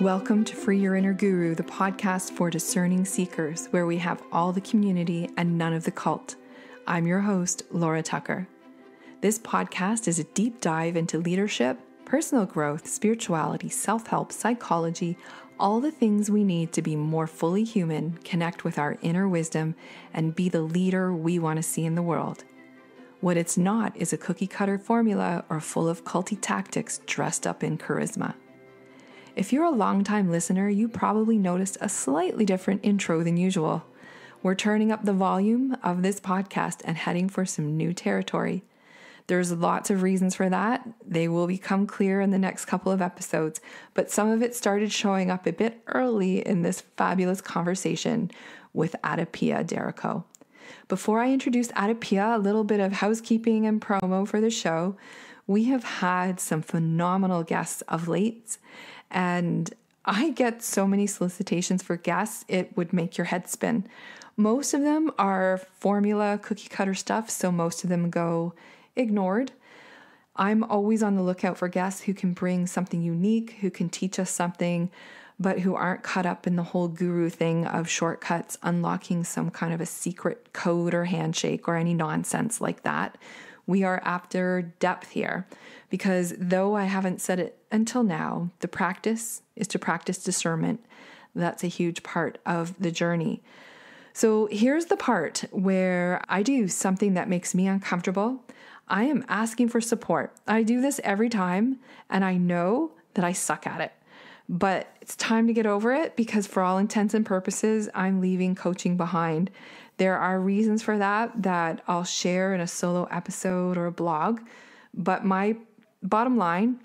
Welcome to Free Your Inner Guru, the podcast for discerning seekers, where we have all the community and none of the cult. I'm your host, Laura Tucker. This podcast is a deep dive into leadership, personal growth, spirituality, self-help, psychology, all the things we need to be more fully human, connect with our inner wisdom, and be the leader we want to see in the world. What it's not is a cookie-cutter formula or full of culty tactics dressed up in charisma. If you're a longtime listener, you probably noticed a slightly different intro than usual. We're turning up the volume of this podcast and heading for some new territory. There's lots of reasons for that. They will become clear in the next couple of episodes, but some of it started showing up a bit early in this fabulous conversation with AdaPia D'Errico. Before I introduce AdaPia, a little bit of housekeeping and promo for the show. We have had some phenomenal guests of late, and I get so many solicitations for guests, it would make your head spin. Most of them are formula cookie cutter stuff, so most of them go ignored. I'm always on the lookout for guests who can bring something unique, who can teach us something, but who aren't caught up in the whole guru thing of shortcuts, unlocking some kind of a secret code or handshake or any nonsense like that. We are after depth here because though I haven't said it until now, the practice is to practice discernment. That's a huge part of the journey. So here's the part where I do something that makes me uncomfortable. I am asking for support. I do this every time and I know that I suck at it. But it's time to get over it because for all intents and purposes, I'm leaving coaching behind. There are reasons for that I'll share in a solo episode or a blog. But my bottom line,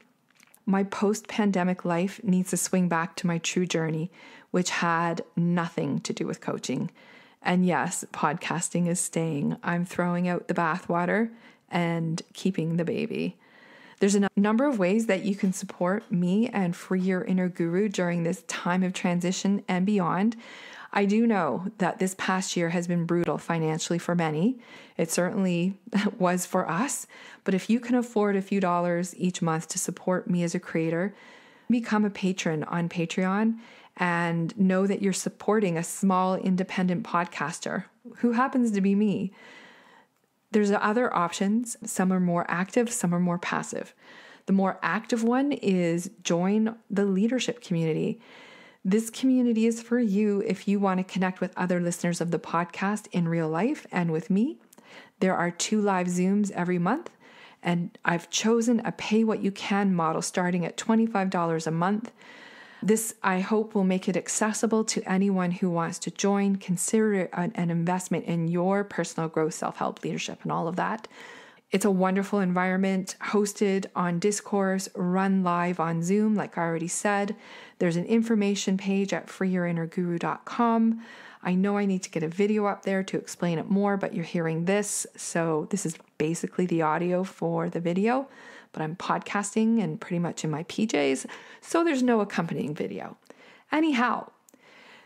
my post-pandemic life needs to swing back to my true journey, which had nothing to do with coaching. And yes, podcasting is staying. I'm throwing out the bathwater and keeping the baby. There's a number of ways that you can support me and Free Your Inner Guru during this time of transition and beyond. I do know that this past year has been brutal financially for many. It certainly was for us. But if you can afford a few dollars each month to support me as a creator, become a patron on Patreon and know that you're supporting a small independent podcaster who happens to be me. There's other options. Some are more active, some are more passive. The more active one is join the leadership community. This community is for you if you want to connect with other listeners of the podcast in real life and with me. There are 2 live Zooms every month, and I've chosen a pay what you can model starting at $25 a month. This, I hope, will make it accessible to anyone who wants to join. Consider it an investment in your personal growth, self-help, leadership, and all of that. It's a wonderful environment, hosted on Discourse, run live on Zoom, like I already said. There's an information page at freeyourinnerguru.com. I know I need to get a video up there to explain it more, but you're hearing this, so this is basically the audio for the video. But I'm podcasting and pretty much in my PJs, so there's no accompanying video. Anyhow,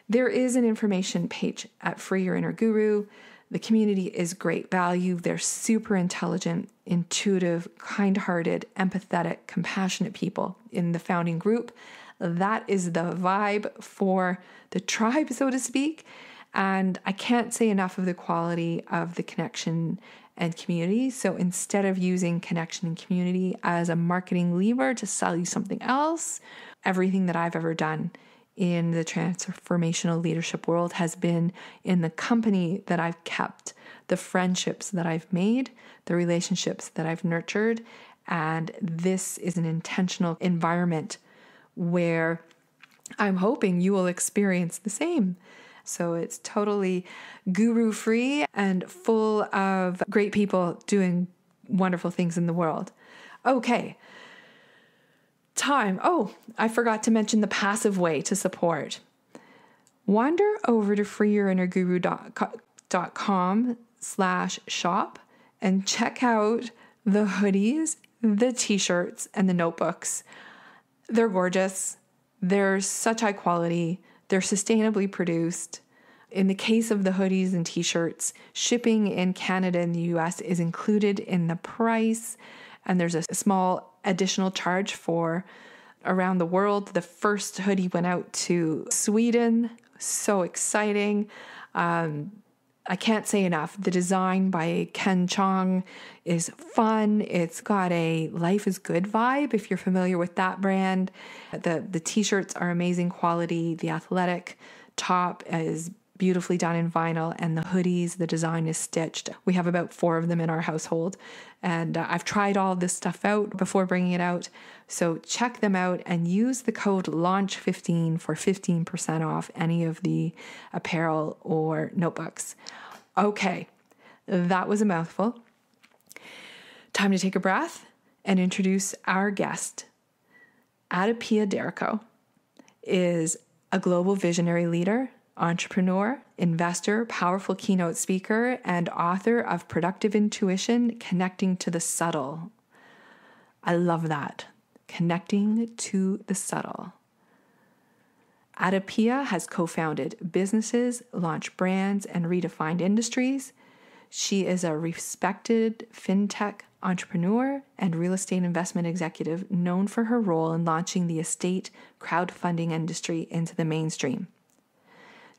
there is an information page at Free Your Inner Guru. The community is great value. They're super intelligent, intuitive, kind-hearted, empathetic, compassionate people in the founding group. That is the vibe for the tribe, so to speak. And I can't say enough of the quality of the connection and community. So instead of using connection and community as a marketing lever to sell you something else, everything that I've ever done in the transformational leadership world has been in the company that I've kept, the friendships that I've made, the relationships that I've nurtured. And this is an intentional environment where I'm hoping you will experience the same. So it's totally guru-free and full of great people doing wonderful things in the world. Okay. Time. Oh, I forgot to mention the passive way to support. Wander over to freeyourinnerguru.com/shop and check out the hoodies, the t-shirts, and the notebooks. They're gorgeous. They're such high quality. They're sustainably produced. In the case of the hoodies and t-shirts, shipping in Canada and the US is included in the price, and there's a small additional charge for around the world. The first hoodie went out to Sweden. So exciting. I can't say enough. The design by Ken Chong is fun. It's got a life is good vibe, if you're familiar with that brand. The t-shirts are amazing quality. The athletic top is beautifully done in vinyl, and the hoodies, the design is stitched. We have about 4 of them in our household, and I've tried all this stuff out before bringing it out. So check them out and use the code LAUNCH15 for 15% off any of the apparel or notebooks. Okay, that was a mouthful. Time to take a breath and introduce our guest. AdaPia D'Errico is a global visionary leader, entrepreneur, investor, powerful keynote speaker, and author of Productive Intuition, Connecting to the Subtle. I love that. Connecting to the subtle. AdaPia has co-founded businesses, launched brands, and redefined industries. She is a respected fintech entrepreneur and real estate investment executive known for her role in launching the estate crowdfunding industry into the mainstream.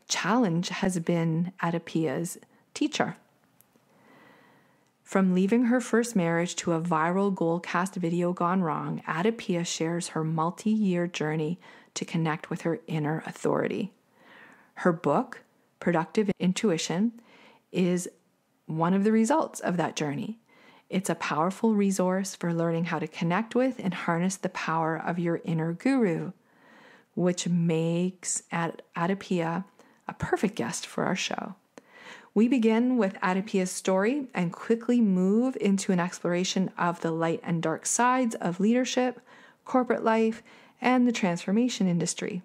Challenge has been AdaPia's teacher. From leaving her first marriage to a viral Goalcast video gone wrong, AdaPia shares her multi-year journey to connect with her inner authority. Her book, Productive Intuition, is one of the results of that journey. It's a powerful resource for learning how to connect with and harness the power of your inner guru, which makes AdaPia a perfect guest for our show. We begin with AdaPia's story and quickly move into an exploration of the light and dark sides of leadership, corporate life, and the transformation industry.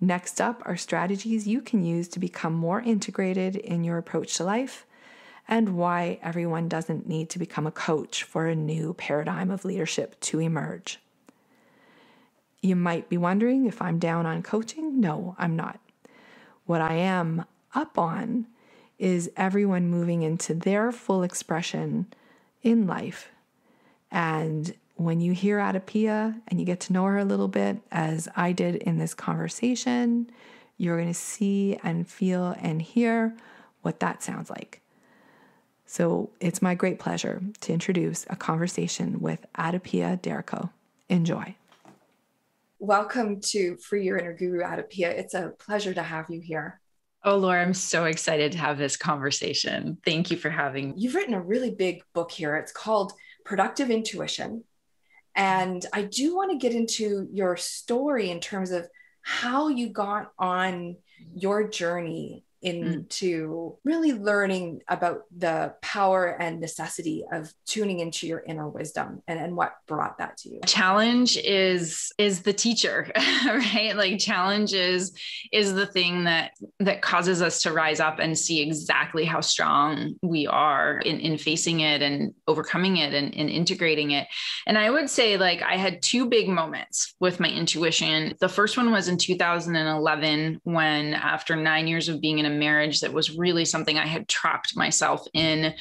Next up are strategies you can use to become more integrated in your approach to life, and why everyone doesn't need to become a coach for a new paradigm of leadership to emerge. You might be wondering if I'm down on coaching. No, I'm not. What I am up on is everyone moving into their full expression in life. And when you hear AdaPia and you get to know her a little bit, as I did in this conversation, you're going to see and feel and hear what that sounds like. So it's my great pleasure to introduce a conversation with AdaPia D'Errico. Enjoy. Welcome to Free Your Inner Guru, AdaPia. It's a pleasure to have you here. Oh, Laura, I'm so excited to have this conversation. Thank you for having me. You've written a really big book here. It's called Productive Intuition. And I do want to get into your story in terms of how you got on your journey into really learning about the power and necessity of tuning into your inner wisdom and what brought that to you. Challenge is the teacher, right? Like challenge is the thing that causes us to rise up and see exactly how strong we are in facing it and overcoming it and integrating it. And I would say like I had 2 big moments with my intuition. The first one was in 2011 when after 9 years of being in a marriage that was really something I had trapped myself in,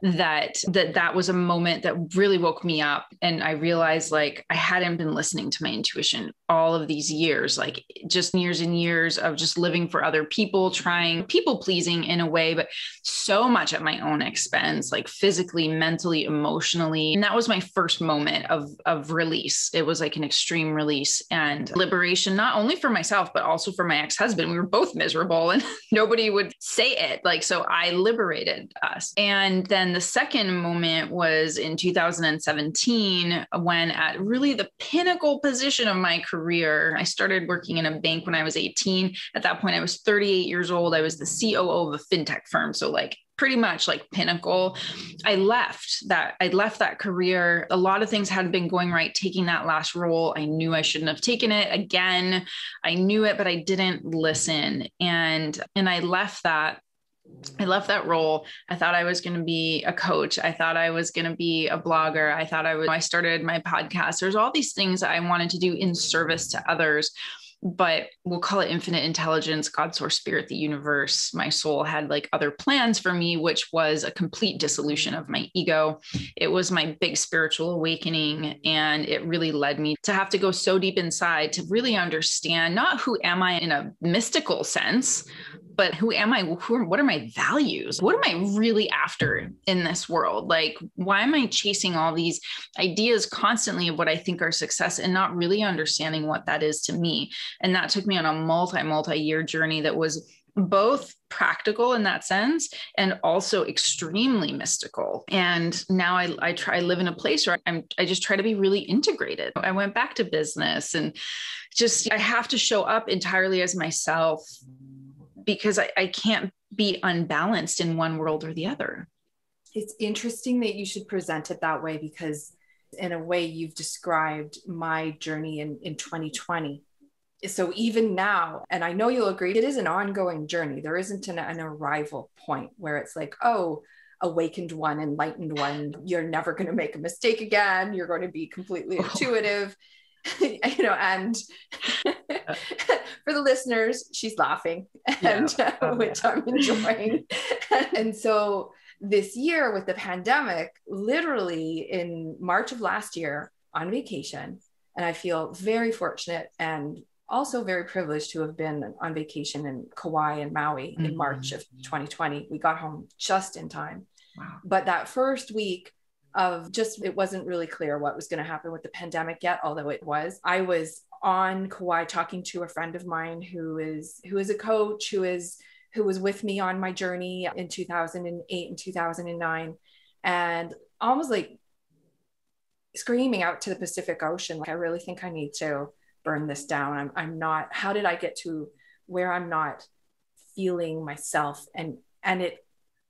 that was a moment that really woke me up. And I realized like I hadn't been listening to my intuition all of these years, like just years and years of just living for other people, trying people pleasing in a way, but so much at my own expense, like physically, mentally, emotionally. And that was my first moment of release. It was like an extreme release and liberation, not only for myself, but also for my ex-husband. We were both miserable and nobody would say it. Like, so I liberated us. And then the second moment was in 2017, when at really the pinnacle position of my career, I started working in a bank when I was 18. At that point, I was 38 years old. I was the COO of a fintech firm. So like pretty much like pinnacle. I left that career. A lot of things had been going right. Taking that last role, I knew I shouldn't have taken it again. I knew it, but I didn't listen. And I left that role. I thought I was going to be a coach. I thought I was going to be a blogger. I started my podcast. There's all these things I wanted to do in service to others. but we'll call it infinite intelligence, God, source, spirit, the universe. My soul had like other plans for me, which was a complete dissolution of my ego. It was my big spiritual awakening. And it really led me to have to go so deep inside to really understand not who am I in a mystical sense, but who am I? What are my values? What am I really after in this world? Like, why am I chasing all these ideas constantly of what I think are success and not really understanding what that is to me? And that took me on a multi-year journey that was both practical in that sense and also extremely mystical. And now I live in a place where I just try to be really integrated. I went back to business and just, I have to show up entirely as myself, because I can't be unbalanced in one world or the other. It's interesting that you should present it that way, because in a way you've described my journey in 2020. So even now, and I know you'll agree, it is an ongoing journey. There isn't an arrival point where it's like, oh, awakened one, enlightened one, you're never going to make a mistake again. You're going to be completely intuitive. And for the listeners, she's laughing, and which I'm enjoying. And so this year with the pandemic, literally in March of last year, on vacation, and I feel very fortunate and also very privileged to have been on vacation in Kauai and Maui in March of 2020. We got home just in time. Wow. But that first week of just, it wasn't really clear what was going to happen with the pandemic yet, although it was. I was on Kauai talking to a friend of mine who is a coach, who was with me on my journey in 2008 and 2009, and almost like screaming out to the Pacific Ocean, like, I really think I need to burn this down. I'm not, how did I get to where I'm not feeling myself? And it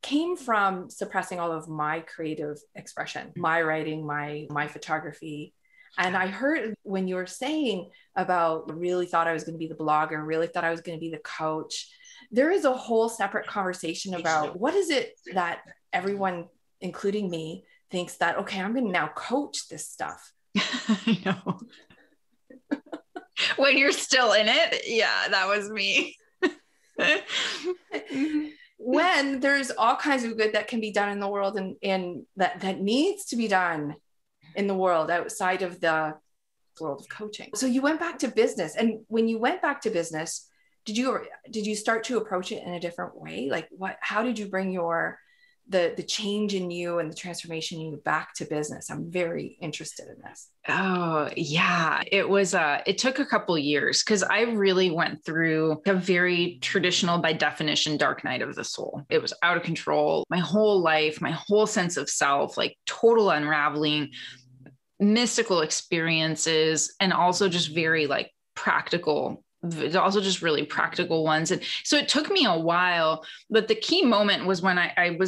came from suppressing all of my creative expression, my writing, my photography. And I heard when you were saying about really thought I was going to be the blogger, really thought I was going to be the coach, there is a whole separate conversation about what is it that everyone, including me, thinks that, okay, I'm going to now coach this stuff. I know. When you're still in it. Yeah, that was me. When there's all kinds of good that can be done in the world and that needs to be done in the world outside of the world of coaching. So you went back to business. And when you went back to business, did you start to approach it in a different way? Like how did you bring the change in you and the transformation in you back to business? I'm very interested in this. Oh yeah. It took a couple years, because I really went through a very traditional, by definition, dark night of the soul. It was out of control. My whole life, my whole sense of self, like total unraveling, mystical experiences, and also just very like practical, also just really practical ones. And so it took me a while, but the key moment was when I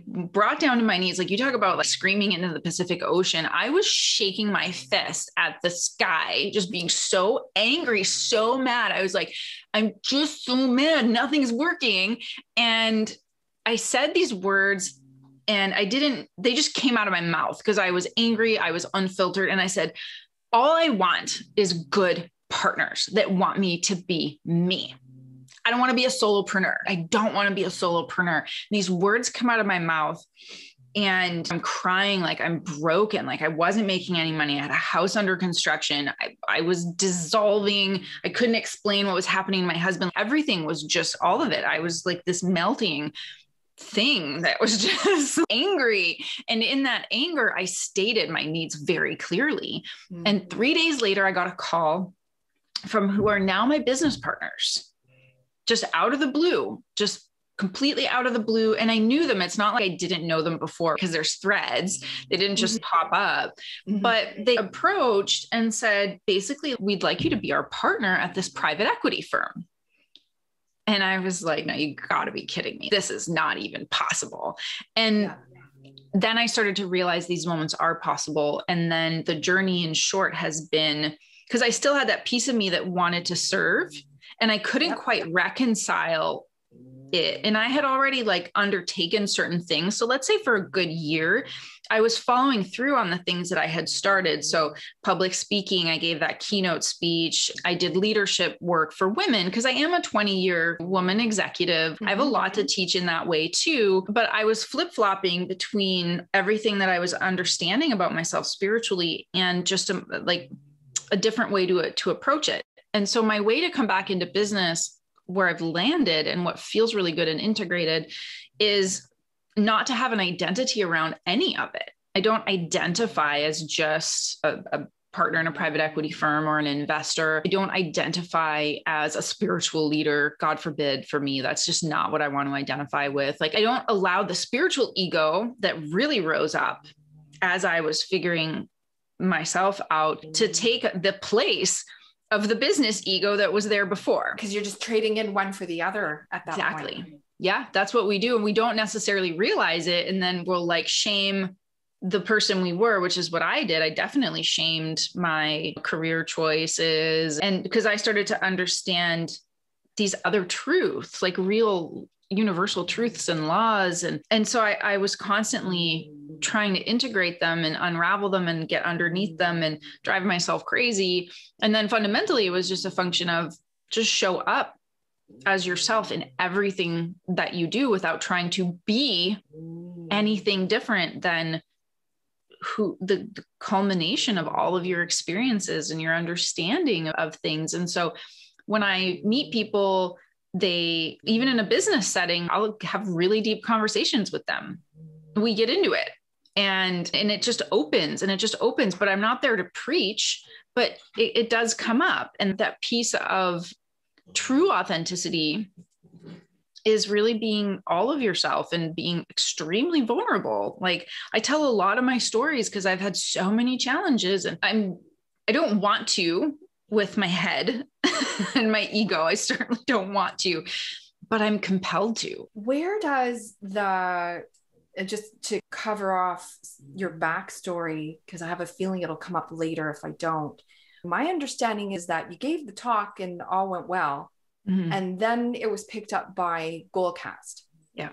brought down to my knees. Like you talk about like screaming into the Pacific Ocean. I was shaking my fist at the sky, just being so angry, so mad. I was like, I'm just so mad. Nothing's working. And I said these words and they just came out of my mouth because I was angry. I was unfiltered. And I said, all I want is good partners that want me to be me. I don't want to be a solopreneur. I don't want to be a solopreneur. These words come out of my mouth and I'm crying like I'm broken. Like I wasn't making any money. I had a house under construction. I was dissolving. I couldn't explain what was happening to my husband. Everything was just all of it. I was like this melting thing that was just angry. And in that anger, I stated my needs very clearly. Mm-hmm. And 3 days later, I got a call from who are now my business partners. Just out of the blue, just completely out of the blue. And I knew them. It's not like I didn't know them before because there's threads. They didn't just pop up, but they approached and said, basically, we'd like you to be our partner at this private equity firm. And I was like, no, you gotta be kidding me. This is not even possible. And then I started to realize these moments are possible. And then the journey in short has been, because I still had that piece of me that wanted to serve. And I couldn't quite reconcile it. And I had already like undertaken certain things. So let's say for a good year, I was following through on the things that I had started. So public speaking, I gave that keynote speech. I did leadership work for women because I am a 20-year woman executive. I have a lot to teach in that way too, but I was flip-flopping between everything that I was understanding about myself spiritually and just a different way to approach it. And so my way to come back into business where I've landed and what feels really good and integrated is not to have an identity around any of it. I don't identify as just a partner in a private equity firm or an investor. I don't identify as a spiritual leader. God forbid for me, that's just not what I want to identify with. Like, I don't allow the spiritual ego that really rose up as I was figuring myself out to take the place of the business ego that was there before. Because you're just trading in one for the other at that point. Exactly. Yeah, that's what we do. And we don't necessarily realize it. And then we'll like shame the person we were, which is what I did. I definitely shamed my career choices. And because I started to understand these other truths, like real universal truths and laws. And so I was constantly trying to integrate them and unravel them and get underneath them and drive myself crazy. And then fundamentally, it was just a function of just show up as yourself in everything that you do without trying to be anything different than who the culmination of all of your experiences and your understanding of things. And so when I meet people, they, even in a business setting, I'll have really deep conversations with them. We get into it and it just opens, but I'm not there to preach, but it does come up. And that piece of true authenticity is really being all of yourself and being extremely vulnerable. Like, I tell a lot of my stories because I've had so many challenges and I don't want to with my head and my ego. I certainly don't want to, but I'm compelled to. Where does just to cover off your backstory, because I have a feeling it'll come up later if I don't. My understanding is that you gave the talk and all went well. Mm-hmm. And then it was picked up by Goalcast. Yeah.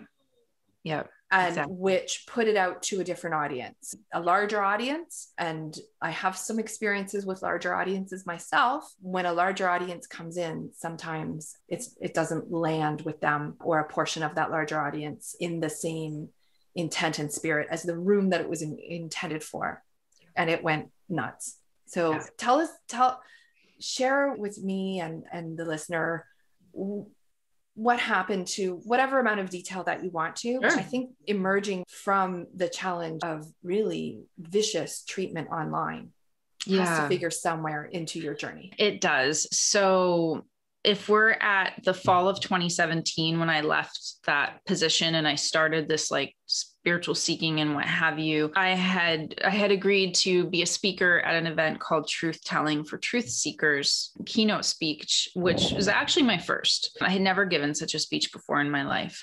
Yeah. And exactly. Which put it out to a different audience, a larger audience. And I have some experiences with larger audiences myself. When a larger audience comes in, sometimes it doesn't land with them or a portion of that larger audience in the same intent and spirit as the room that it was intended for. And it went nuts. So yeah. Share with me and the listener what happened to whatever amount of detail that you want to. Sure. I think emerging from the challenge of really vicious treatment online has to figure somewhere into your journey. It does. So if we're at the fall of 2017, when I left that position and I started this like spiritual seeking and what have you, I had agreed to be a speaker at an event called Truth Telling for Truth Seekers, keynote speech, which was actually my first. I had never given such a speech before in my life.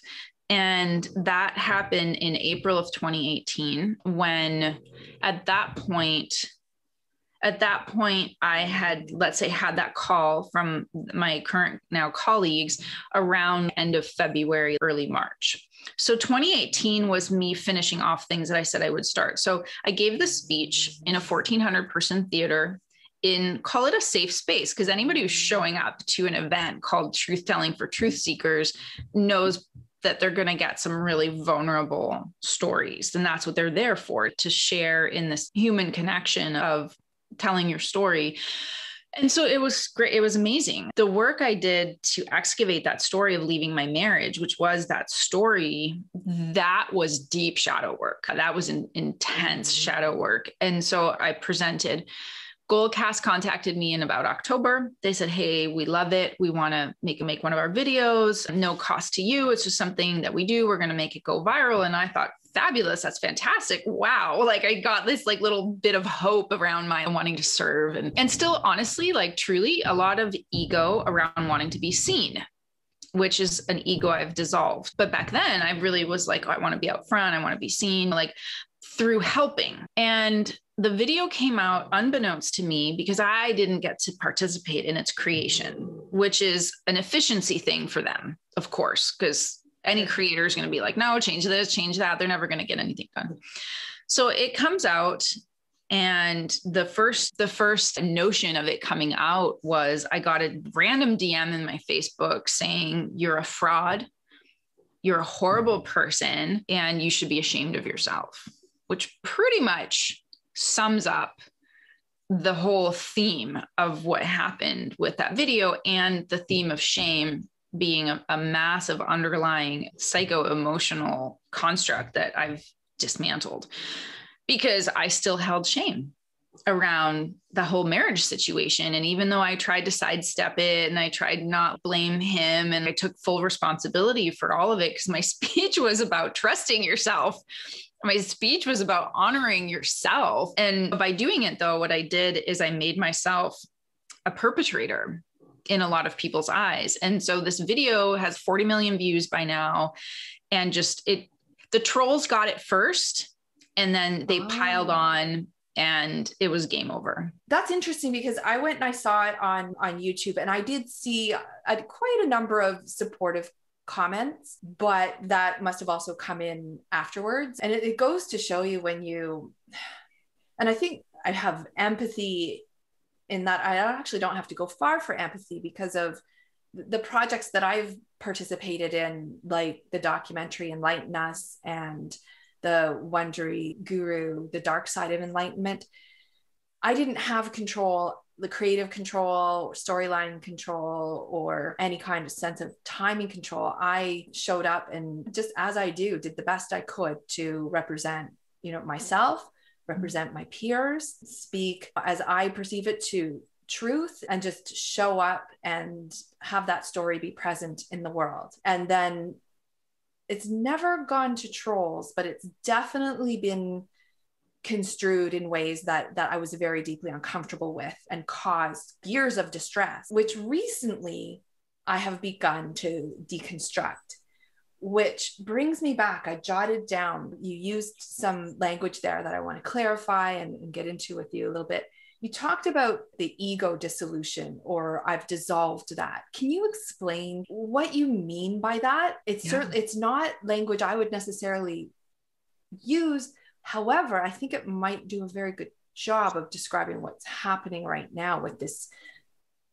And that happened in April of 2018, when at that point, I had, let's say, had that call from my current now colleagues around end of February, early March. So 2018 was me finishing off things that I said I would start. So I gave this speech in a 1,400 person theater in, call it a safe space, because anybody who's showing up to an event called Truth Telling for Truth Seekers knows that they're going to get some really vulnerable stories. And that's what they're there for, to share in this human connection of telling your story. And so it was great. It was amazing. The work I did to excavate that story of leaving my marriage, which was that story, that was deep shadow work. That was an intense shadow work. And so I presented. Goalcast contacted me in about October. They said, hey, we love it. We want to make one of our videos. No cost to you. It's just something that we do. We're going to make it go viral. And I thought, fabulous. That's fantastic. Wow. Like, I got this like little bit of hope around my wanting to serve and still honestly, like truly a lot of ego around wanting to be seen, which is an ego I've dissolved. But back then I really was like, oh, I want to be out front. I want to be seen, like through helping. And the video came out unbeknownst to me because I didn't get to participate in its creation, which is an efficiency thing for them, of course, because any creator is going to be like, no, change this, change that. They're never going to get anything done. So it comes out, and the first notion of it coming out was I got a random DM in my Facebook saying, "You're a fraud, you're a horrible person, and you should be ashamed of yourself," which pretty much sums up the whole theme of what happened with that video, and the theme of shame being a massive underlying psycho-emotional construct that I've dismantled, because I still held shame around the whole marriage situation. And even though I tried to sidestep it and I tried not blame him, and I took full responsibility for all of it, because my speech was about trusting yourself. My speech was about honoring yourself. And by doing it, though, what I did is I made myself a perpetrator in a lot of people's eyes. And so this video has 40 million views by now. And the trolls got it first, and then they piled on, and it was game over. That's interesting, because I went and I saw it on YouTube, and I did see quite a number of supportive comments, but that must have also come in afterwards. And it goes to show you and I think I have empathy in that I actually don't have to go far for empathy, because of the projects that I've participated in, like the documentary Enlighten Us and the Wondery Guru, The Dark Side of Enlightenment. I didn't have control, the creative control, storyline control, or any kind of sense of timing control. I showed up and, just as I do, did the best I could to represent, myself, represent my peers, speak as I perceive it to truth, and just show up and have that story be present in the world. And then it's never gone to trolls, but it's definitely been construed in ways that I was very deeply uncomfortable with, and caused years of distress, which recently I have begun to deconstruct, which brings me back. I jotted down, you used some language there that I want to clarify and get into with you a little bit. You talked about the ego dissolution, or I've dissolved that. Can you explain what you mean by that? It's not language I would necessarily use. However, I think it might do a very good job of describing what's happening right now with this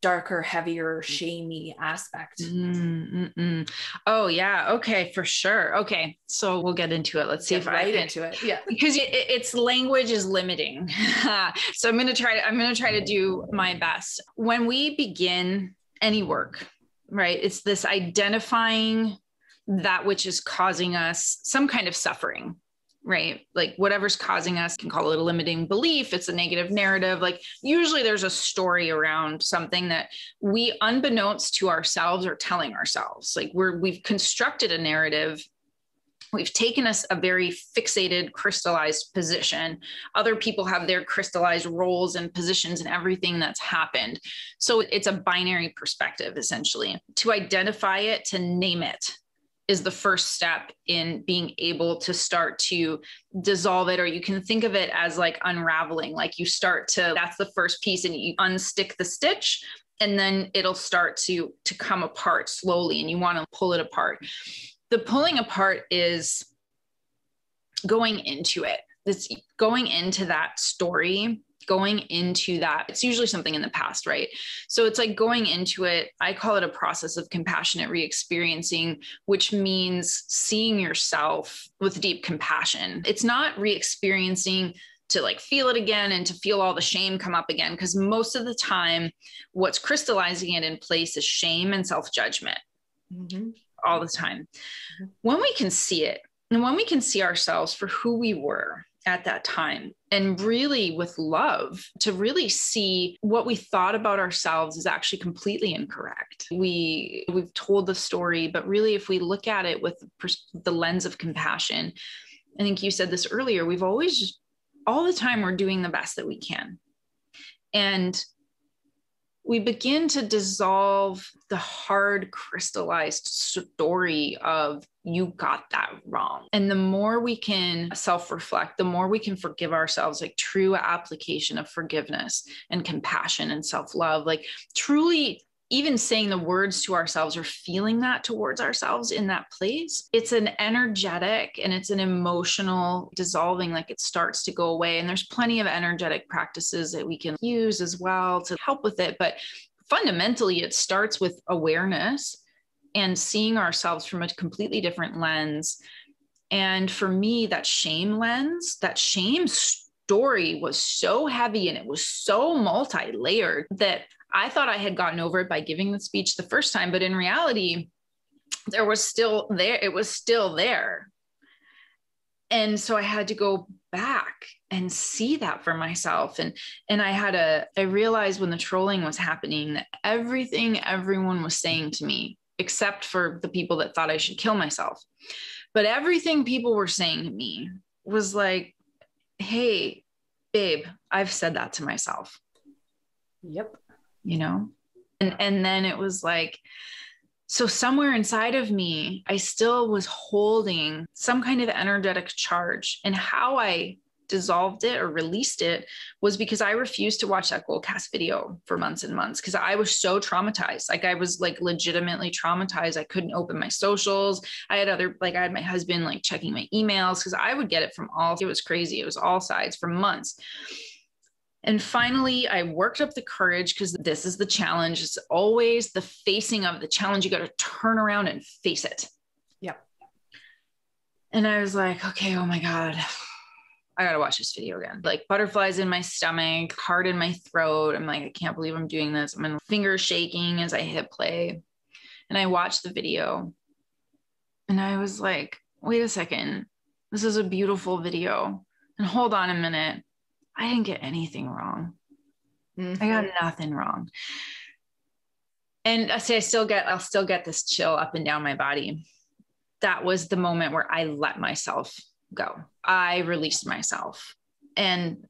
darker, heavier, shamey aspect. Oh yeah. Okay. For sure. Okay. So we'll get into it. Let's see if I can into it. Yeah. Because its language is limiting. So I'm going to try to do my best. When we begin any work, right, it's this identifying that which is causing us some kind of suffering, right? Like whatever's causing us, can call it a limiting belief. It's a negative narrative. Like usually there's a story around something that we, unbeknownst to ourselves, are telling ourselves. Like we've constructed a narrative. We've taken us a very fixated, crystallized position. Other people have their crystallized roles and positions in everything that's happened. So it's a binary perspective, essentially. To identify it, to name it, is the first step in being able to start to dissolve it. Or you can think of it as like unraveling, like you start to, that's the first piece, and you unstick the stitch, and then it'll start to come apart slowly, and you want to pull it apart. The pulling apart is going into it. It's going into that story, going into that. It's usually something in the past, right? So it's like going into it. I call it a process of compassionate re-experiencing, which means seeing yourself with deep compassion. It's not re-experiencing to like feel it again and to feel all the shame come up again, because most of the time what's crystallizing it in place is shame and self-judgment. All the time. When we can see it, and when we can see ourselves for who we were at that time, and really with love, to really see what we thought about ourselves is actually completely incorrect. We've told the story, but really if we look at it with the lens of compassion, I think you said this earlier, we've always just, all the time we're doing the best that we can. And we begin to dissolve the hard crystallized story of you got that wrong. And the more we can self-reflect, the more we can forgive ourselves, like true application of forgiveness and compassion and self-love, like truly even saying the words to ourselves or feeling that towards ourselves in that place, it's an energetic and it's an emotional dissolving, like it starts to go away. And there's plenty of energetic practices that we can use as well to help with it. But fundamentally, it starts with awareness and seeing ourselves from a completely different lens. And for me, that shame lens, that shame story was so heavy and it was so multi-layered that I thought I had gotten over it by giving the speech the first time, but in reality, it was still there. And so I had to go back and see that for myself. And I realized when the trolling was happening that everything everyone was saying to me, except for the people that thought I should kill myself, but everything people were saying to me was like, hey, babe, I've said that to myself. Yep. You know? And then it was like, so somewhere inside of me, I still was holding some kind of energetic charge, and how I dissolved it or released it was because I refused to watch that Goalcast video for months and months because I was so traumatized. Like I was like legitimately traumatized. I couldn't open my socials. I had my husband like checking my emails because I would get it from it was crazy. It was all sides for months. And finally, I worked up the courage because this is the challenge. It's always the facing of the challenge. You got to turn around and face it. Yep. And I was like, okay, oh my God, I got to watch this video again. Like butterflies in my stomach, heart in my throat. I'm like, I can't believe I'm doing this. I'm fingers shaking as I hit play. And I watched the video and I was like, wait a second. This is a beautiful video. And hold on a minute. I didn't get anything wrong. Mm-hmm. I got nothing wrong. And I say, I'll still get this chill up and down my body. That was the moment where I let myself go. I released myself. And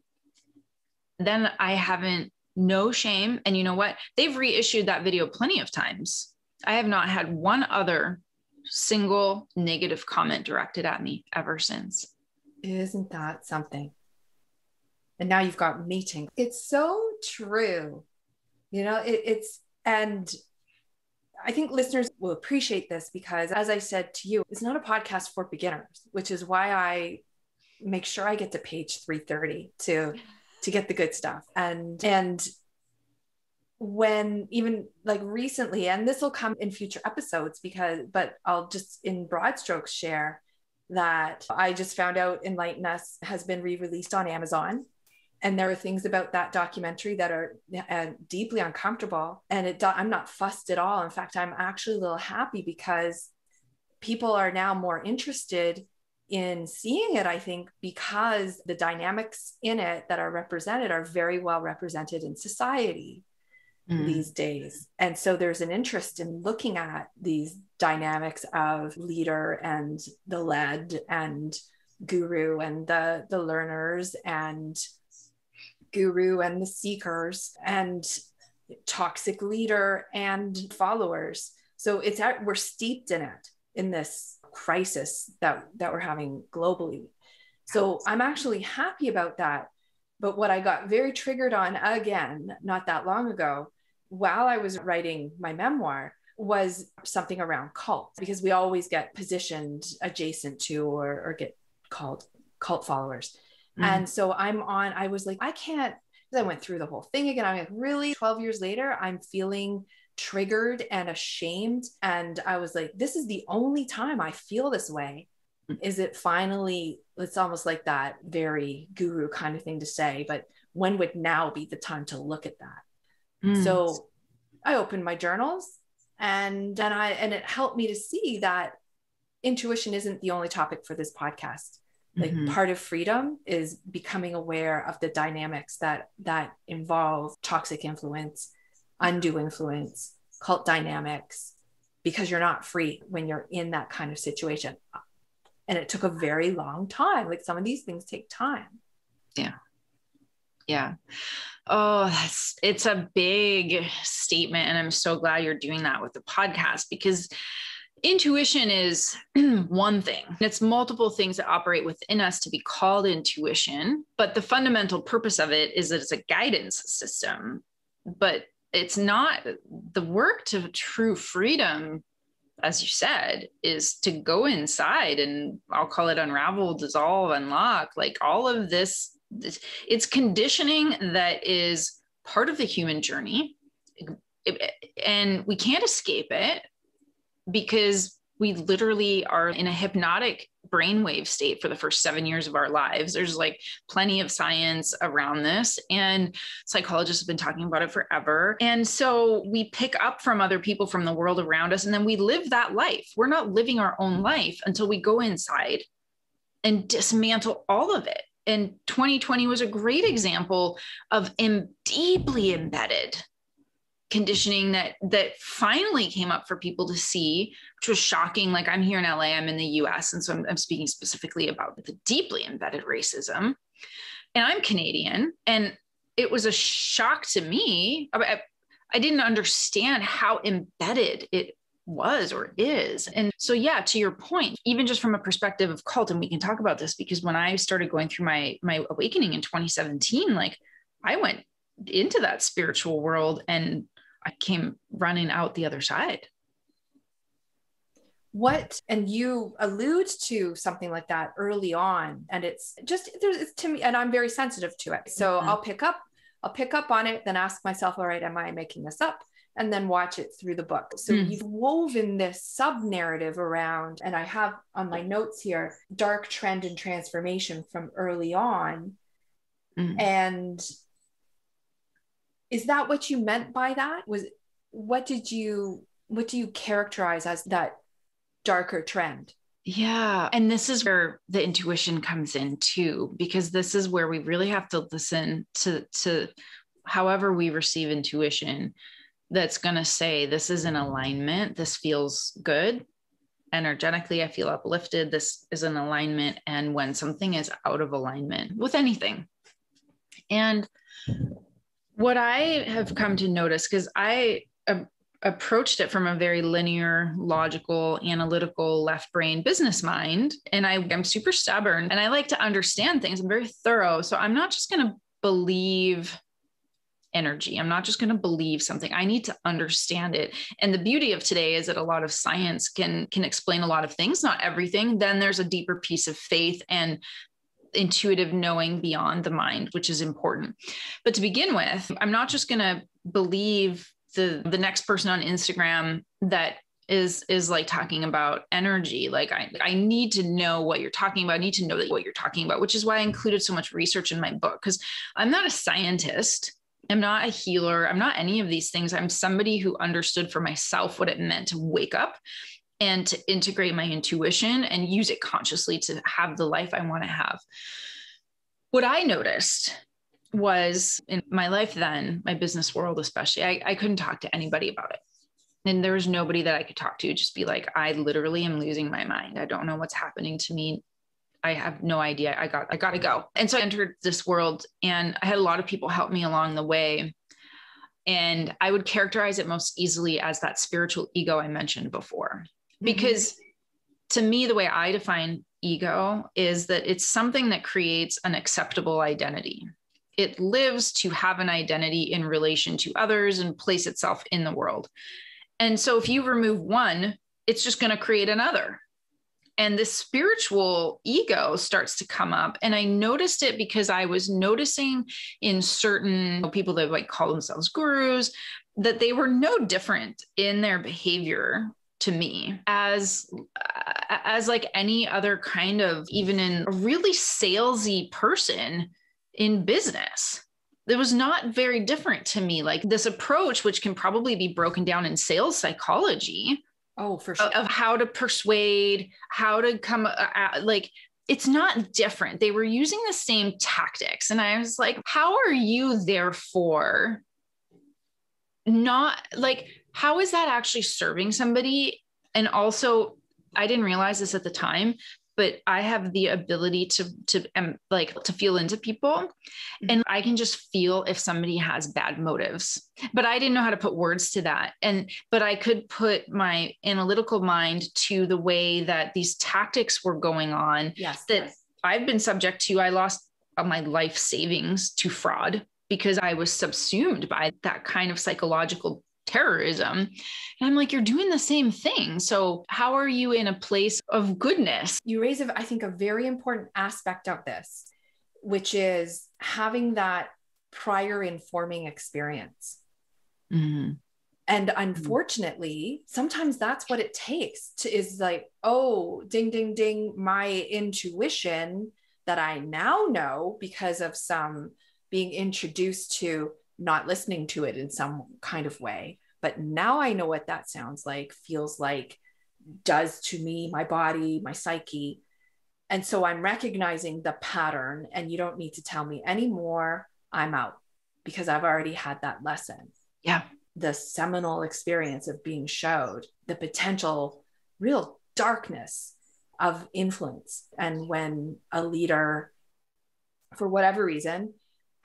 then no shame. And you know what? They've reissued that video plenty of times. I have not had one other single negative comment directed at me ever since. Isn't that something? And now you've got meeting. It's so true. You know, and I think listeners will appreciate this because, as I said to you, it's not a podcast for beginners, which is why I make sure I get to page 330 to get the good stuff. And when even like recently, and this will come in future episodes but I'll just in broad strokes share that I just found out Enlighten Us has been re-released on Amazon. And there are things about that documentary that are deeply uncomfortable. And I'm not fussed at all. In fact, I'm actually a little happy because people are now more interested in seeing it, I think, because the dynamics in it that are represented are very well represented in society these days. And so there's an interest in looking at these dynamics of leader and the led and guru and the learners and guru and the seekers and toxic leader and followers. So we're steeped in it, in this crisis that we're having globally. So I'm actually happy about that. But what I got very triggered on again, not that long ago, while I was writing my memoir, was something around cults, because we always get positioned adjacent to or get called cult followers. And so I was like, I went through the whole thing again. I'm like, really? 12 years later, I'm feeling triggered and ashamed. And I was like, this is the only time I feel this way. Is it finally, it's almost like that very guru kind of thing to say, but when would now be the time to look at that? So I opened my journals and it helped me to see that intuition isn't the only topic for this podcast. Like part of freedom is becoming aware of the dynamics that involve toxic influence, undue influence, cult dynamics, because you're not free when you're in that kind of situation. And it took a very long time. Like some of these things take time. Yeah. Yeah. Oh, it's a big statement. And I'm so glad you're doing that with the podcast, because intuition is one thing. It's multiple things that operate within us to be called intuition. But the fundamental purpose of it is that it's a guidance system. But it's not the work to true freedom, as you said, is to go inside and I'll call it unravel, dissolve, unlock, like all of this. It's conditioning that is part of the human journey. And we can't escape it because we literally are in a hypnotic brainwave state for the first 7 years of our lives. There's like plenty of science around this, and psychologists have been talking about it forever. And so we pick up from other people, from the world around us, and then we live that life. We're not living our own life until we go inside and dismantle all of it. And 2020 was a great example of deeply embedded conditioning that finally came up for people to see, which was shocking. Like, I'm here in LA, I'm in the US. And so I'm speaking specifically about the deeply embedded racism. And I'm Canadian. And it was a shock to me. I didn't understand how embedded it was or is. And so, yeah, to your point, even just from a perspective of cult, and we can talk about this, because when I started going through my awakening in 2017, like I went into that spiritual world and I came running out the other side. And you allude to something like that early on, and it's to me, and I'm very sensitive to it. So I'll pick up on it, then ask myself, all right, am I making this up? And then watch it through the book. So you've woven this sub narrative around, and I have on my notes here, dark trend and transformation from early on. And is that what you meant by that? What do you characterize as that darker trend? Yeah. And this is where the intuition comes in too, because this is where we really have to listen to however we receive intuition that's going to say, this is in alignment. This feels good. Energetically, I feel uplifted. This is in alignment. And when something is out of alignment with anything. And what I have come to notice, because I approached it from a very linear, logical, analytical, left brain business mind, and I'm super stubborn and I like to understand things. I'm very thorough. So I'm not just going to believe energy. I'm not just going to believe something. I need to understand it. And the beauty of today is that a lot of science can explain a lot of things, not everything. Then there's a deeper piece of faith and intuitive knowing beyond the mind, which is important. But to begin with, I'm not just going to believe the next person on Instagram that is like talking about energy. Like I need to know what you're talking about. I need to know what you're talking about, which is why I included so much research in my book, because I'm not a scientist. I'm not a healer. I'm not any of these things. I'm somebody who understood for myself what it meant to wake up and to integrate my intuition and use it consciously to have the life I want to have. What I noticed was in my life then, my business world especially, I couldn't talk to anybody about it. And there was nobody that I could talk to, just be like, I literally am losing my mind. I don't know what's happening to me. I have no idea. I got to go. And so I entered this world and I had a lot of people help me along the way. And I would characterize it most easily as that spiritual ego I mentioned before. Because to me, the way I define ego is that it's something that creates an acceptable identity. It lives to have an identity in relation to others and place itself in the world. And so if you remove one, it's just going to create another. And this spiritual ego starts to come up. And I noticed it because I was noticing in certain people that like call themselves gurus, that they were no different in their behavior to me as like any other kind of, even in a really salesy person in business. It was not very different to me. Like this approach, which can probably be broken down in sales psychology. Oh, for sure. Of how to persuade, how to come, like, it's not different. They were using the same tactics. And I was like, how are you therefore not like, how is that actually serving somebody? And also, I didn't realize this at the time, but I have the ability to feel into people, and I can just feel if somebody has bad motives, but I didn't know how to put words to that. But I could put my analytical mind to the way that these tactics were going on. Yes. I've been subject to. I lost my life savings to fraud because I was subsumed by that kind of psychological terrorism. And I'm like, you're doing the same thing. So how are you in a place of goodness? You raise, I think, a very important aspect of this, which is having that prior informing experience. Mm-hmm. And unfortunately, sometimes that's what it takes is like, oh, ding, ding, ding, my intuition that I now know because of some being introduced to not listening to it in some kind of way. But now I know what that sounds like, feels like, does to me, my body, my psyche. And so I'm recognizing the pattern, and you don't need to tell me anymore. I'm out because I've already had that lesson. Yeah. The seminal experience of being showed the potential real darkness of influence. And when a leader, for whatever reason,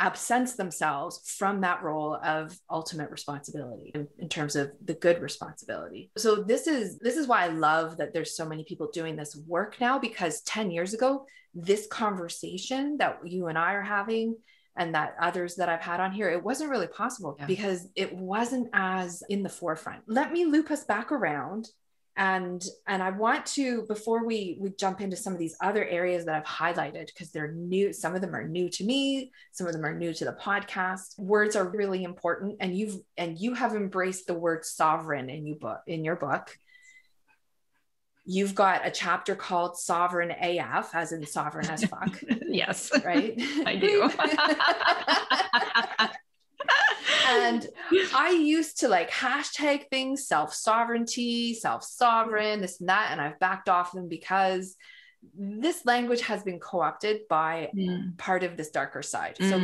absents themselves from that role of ultimate responsibility in terms of the good responsibility. So this is why I love that there's so many people doing this work now, because 10 years ago, this conversation that you and I are having and that others that I've had on here, it wasn't really possible because it wasn't as in the forefront. Let me loop us back around. And I want to, before we jump into some of these other areas that I've highlighted, because they're new, some of them are new to me, some of them are new to the podcast. Words are really important. And you have embraced the word sovereign in your book. You've got a chapter called Sovereign AF, as in sovereign as fuck. Yes. Right? I do. And I used to like hashtag things, self-sovereignty, self-sovereign, this and that. And I've backed off them because this language has been co-opted by part of this darker side. So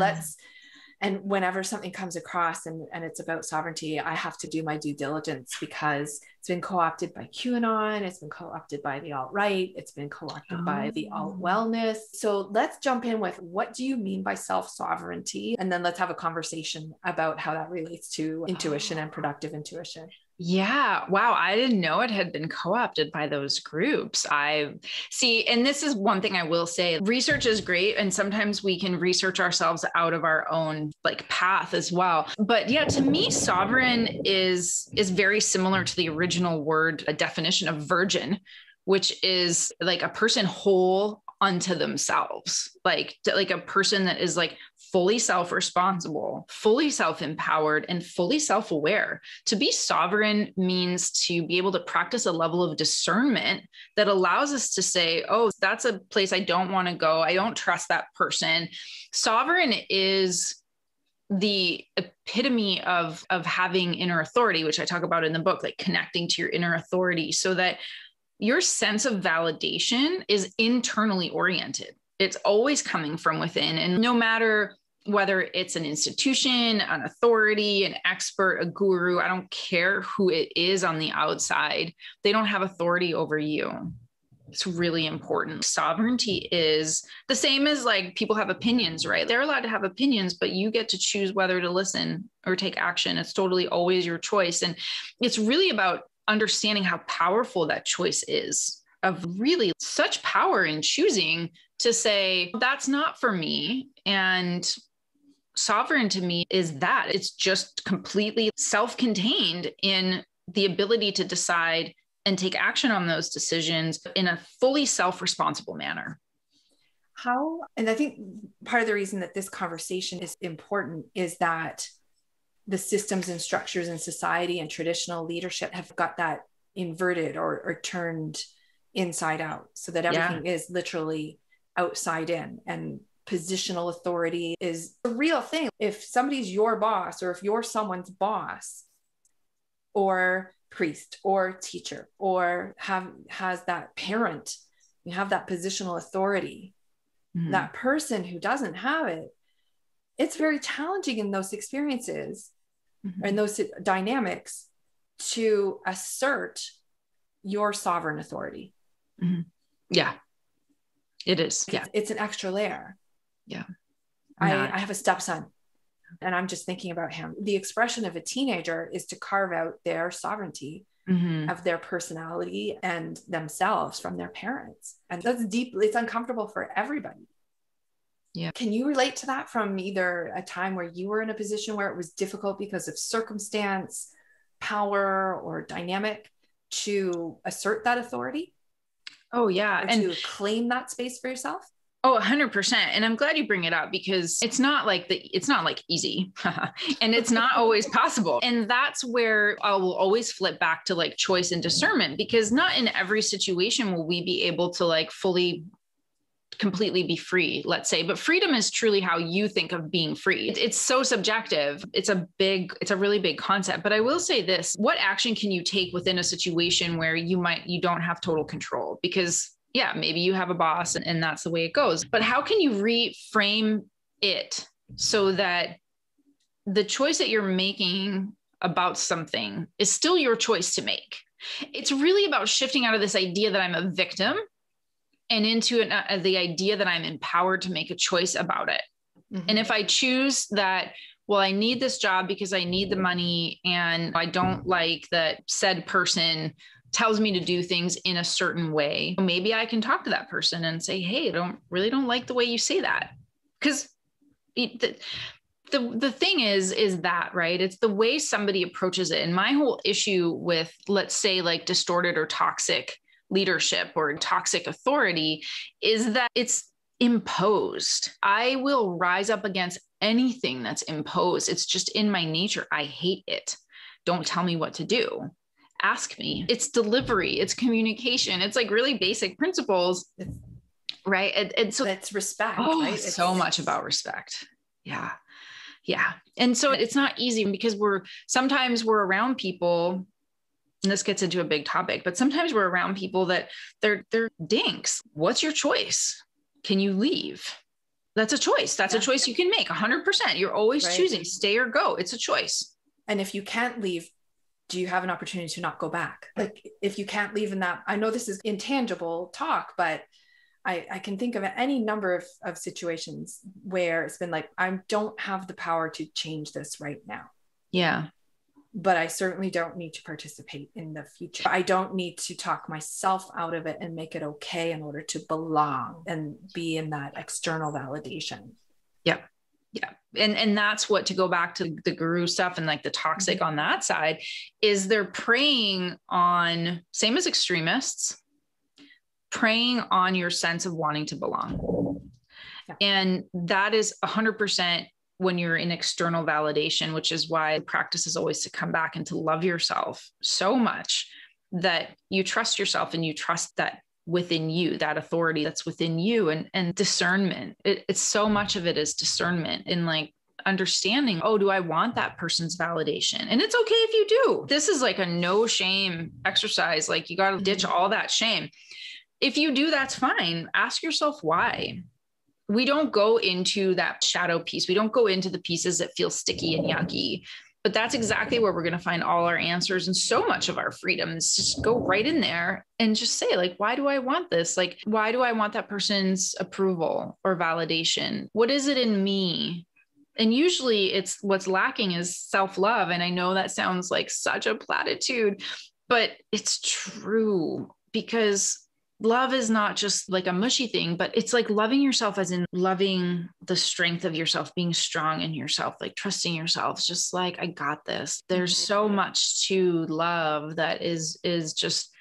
and whenever something comes across and it's about sovereignty, I have to do my due diligence because it's been co-opted by QAnon. It's been co-opted by the alt-right. It's been co-opted by the alt-wellness. So let's jump in with, what do you mean by self-sovereignty? And then let's have a conversation about how that relates to intuition and productive intuition. Yeah. Wow. I didn't know it had been co-opted by those groups. I see. And this is one thing I will say, research is great. And sometimes we can research ourselves out of our own like path as well. But yeah, to me, sovereign is very similar to the original word, a definition of virgin, which is like a person whole unto themselves, like a person that is like fully self-responsible, fully self-empowered, and fully self-aware. To be sovereign means to be able to practice a level of discernment that allows us to say, oh, that's a place I don't want to go. I don't trust that person. Sovereign is the epitome of having inner authority, which I talk about in the book, like connecting to your inner authority so that your sense of validation is internally oriented. It's always coming from within. And no matter whether it's an institution, an authority, an expert, a guru, I don't care who it is on the outside, they don't have authority over you. It's really important. Sovereignty is the same as like people have opinions, right? They're allowed to have opinions, but you get to choose whether to listen or take action. It's totally always your choice. And it's really about understanding how powerful that choice is, of really such power in choosing to say, that's not for me. And sovereign to me is that it's just completely self-contained in the ability to decide and take action on those decisions in a fully self-responsible manner. And I think part of the reason that this conversation is important is that the systems and structures in society and traditional leadership have got that inverted or turned inside out, so that everything is literally outside in, and positional authority is a real thing. If somebody's your boss, or if you're someone's boss or priest or teacher, or has that parent, you have that positional authority, that person who doesn't have it, it's very challenging in those experiences or in those dynamics to assert your sovereign authority. Yeah, it is. Yeah. It's an extra layer. Yeah. I have a stepson, and I'm just thinking about him. The expression of a teenager is to carve out their sovereignty of their personality and themselves from their parents. And that's deeply, it's uncomfortable for everybody. Yeah. Can you relate to that from either a time where you were in a position where it was difficult because of circumstance, power, or dynamic to assert that authority? Oh yeah. Or And to claim that space for yourself? Oh, 100%. And I'm glad you bring it up because it's not like easy and it's not always possible. And that's where I will always flip back to like choice and discernment, because not in every situation will we be able to like fully completely be free, let's say, but freedom is truly how you think of being free. It's so subjective. It's a really big concept, but I will say this, what action can you take within a situation where you don't have total control? Because yeah, maybe you have a boss and that's the way it goes, but how can you reframe it so that the choice that you're making about something is still your choice to make? It's really about shifting out of this idea that I'm a victim and into the idea that I'm empowered to make a choice about it. Mm-hmm. And if I choose that, well, I need this job because I need the money and I don't like that said person tells me to do things in a certain way, maybe I can talk to that person and say, hey, I don't like the way you say that. Because the thing is that, right? It's the way somebody approaches it. And my whole issue with, let's say, like distorted or toxic leadership or toxic authority is that it's imposed. I will rise up against anything that's imposed. It's just in my nature. I hate it. Don't tell me what to do. Ask me. It's delivery. It's communication. It's like really basic principles, right? And so it's respect. Oh, right? It's so much about respect. Yeah. Yeah. And so it's not easy because sometimes we're around people, and this gets into a big topic, but sometimes we're around people that they're dinks. What's your choice? Can you leave? That's a choice. That's a choice you can make 100%. You're always choosing stay or go. It's a choice. And if you can't leave, do you have an opportunity to not go back? Like if you can't leave in that, I know this is intangible talk, but I can think of any number of situations where it's been like, I don't have the power to change this right now. Yeah. But I certainly don't need to participate in the future. I don't need to talk myself out of it and make it okay in order to belong and be in that external validation. Yeah. Yeah. And that's what, to go back to the guru stuff and like the toxic on that side, is they're preying on, same as extremists, preying on your sense of wanting to belong. Yeah. And that is 100% when you're in external validation, which is why the practice is always to come back and to love yourself so much that you trust yourself and you trust that within you, that authority that's within you, and discernment. It's so much of it is discernment and like understanding, oh, do I want that person's validation? And it's okay if you do. This is like a no shame exercise. Like you got to ditch all that shame. If you do, that's fine. Ask yourself why. We don't go into that shadow piece. We don't go into the pieces that feel sticky and yucky, but that's exactly where we're going to find all our answers and so much of our freedom is just go right in there and just say, like, why do I want this? Like, why do I want that person's approval or validation? What is it in me? And usually it's what's lacking is self-love. And I know that sounds like such a platitude, but it's true, because love is not just like a mushy thing, but it's like loving yourself as in loving the strength of yourself, being strong in yourself, like trusting yourself. It's just like, I got this. There's so much to love that is just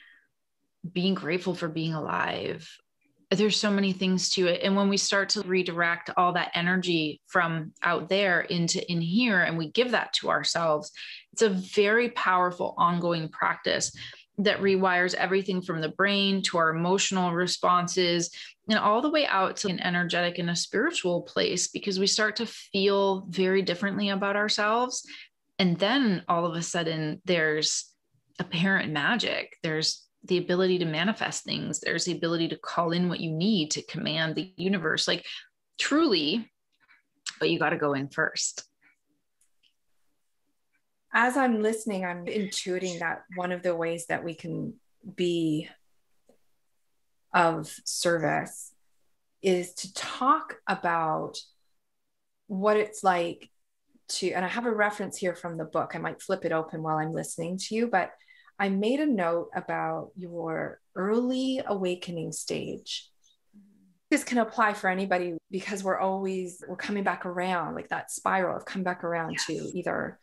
being grateful for being alive. There's so many things to it. And when we start to redirect all that energy from out there into in here, and we give that to ourselves, it's a very powerful ongoing practice that rewires everything from the brain to our emotional responses and all the way out to an energetic and a spiritual place, because we start to feel very differently about ourselves. And then all of a sudden there's apparent magic. There's the ability to manifest things. There's the ability to call in what you need to command the universe, like truly, but you got to go in first. As I'm listening, I'm intuiting that one of the ways that we can be of service is to talk about what it's like to, and I have a reference here from the book. I might flip it open while I'm listening to you, but I made a note about your early awakening stage. this can apply for anybody because we're coming back around, like that spiral of come back around to either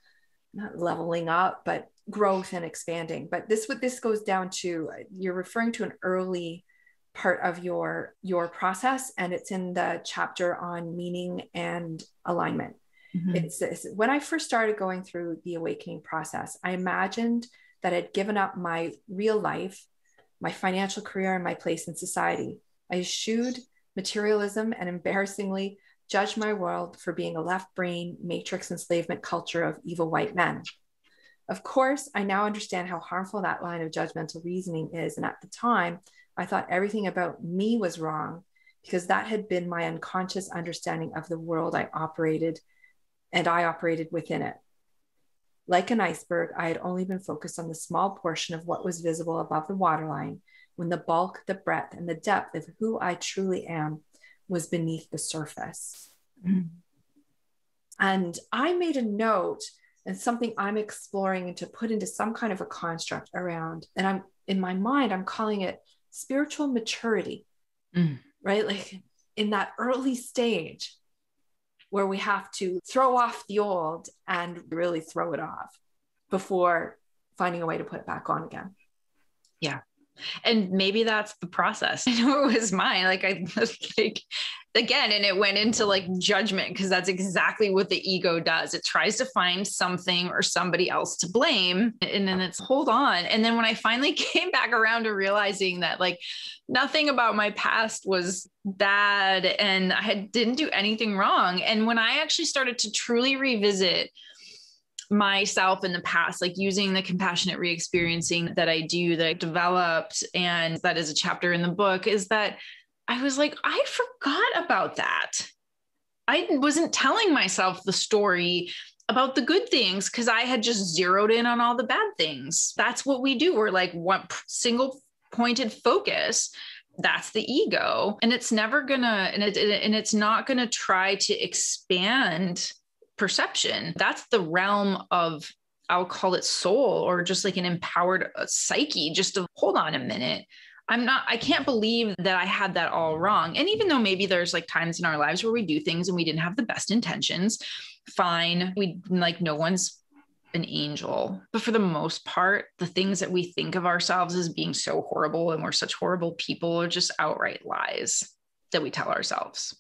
not leveling up, but growth and expanding. But what this goes down to, you're referring to an early part of your process, and it's in the chapter on meaning and alignment. Mm-hmm. It's when I first started going through the awakening process, I imagined that I'd given up my real life, my financial career, and my place in society. I eschewed materialism and embarrassingly judged my world for being a left brain matrix enslavement culture of evil white men. Of course, I now understand how harmful that line of judgmental reasoning is. And at the time, I thought everything about me was wrong because that had been my unconscious understanding of the world I operated within it. Like an iceberg, I had only been focused on the small portion of what was visible above the waterline, when the bulk, the breadth, and the depth of who I truly am was beneath the surface. Mm. And I made a note, and something I'm exploring and to put into some kind of a construct around, and in my mind, I'm calling it spiritual maturity, right? Like in that early stage where we have to throw off the old and really throw it off before finding a way to put it back on again. Yeah. And maybe that's the process. I know it was mine. Like I like again, and it went into like judgment, because that's exactly what the ego does. It tries to find something or somebody else to blame. And then it's hold on. And then when I finally came back around to realizing that like nothing about my past was bad and I didn't do anything wrong. And when I actually started to truly revisit myself in the past, like using the compassionate re-experiencing that I developed, and that is a chapter in the book, is that I was like, I forgot about that. I wasn't telling myself the story about the good things because I had just zeroed in on all the bad things. That's what we do. We're like one single pointed focus. That's the ego. And it's never gonna, and it's not gonna try to expand perception. That's the realm of, I'll call it soul, or just like an empowered psyche, just to hold on a minute. I can't believe that I had that all wrong. And even though maybe there's like times in our lives where we do things and we didn't have the best intentions, fine. No one's an angel, but for the most part, the things that we think of ourselves as being so horrible and we're such horrible people are just outright lies that we tell ourselves.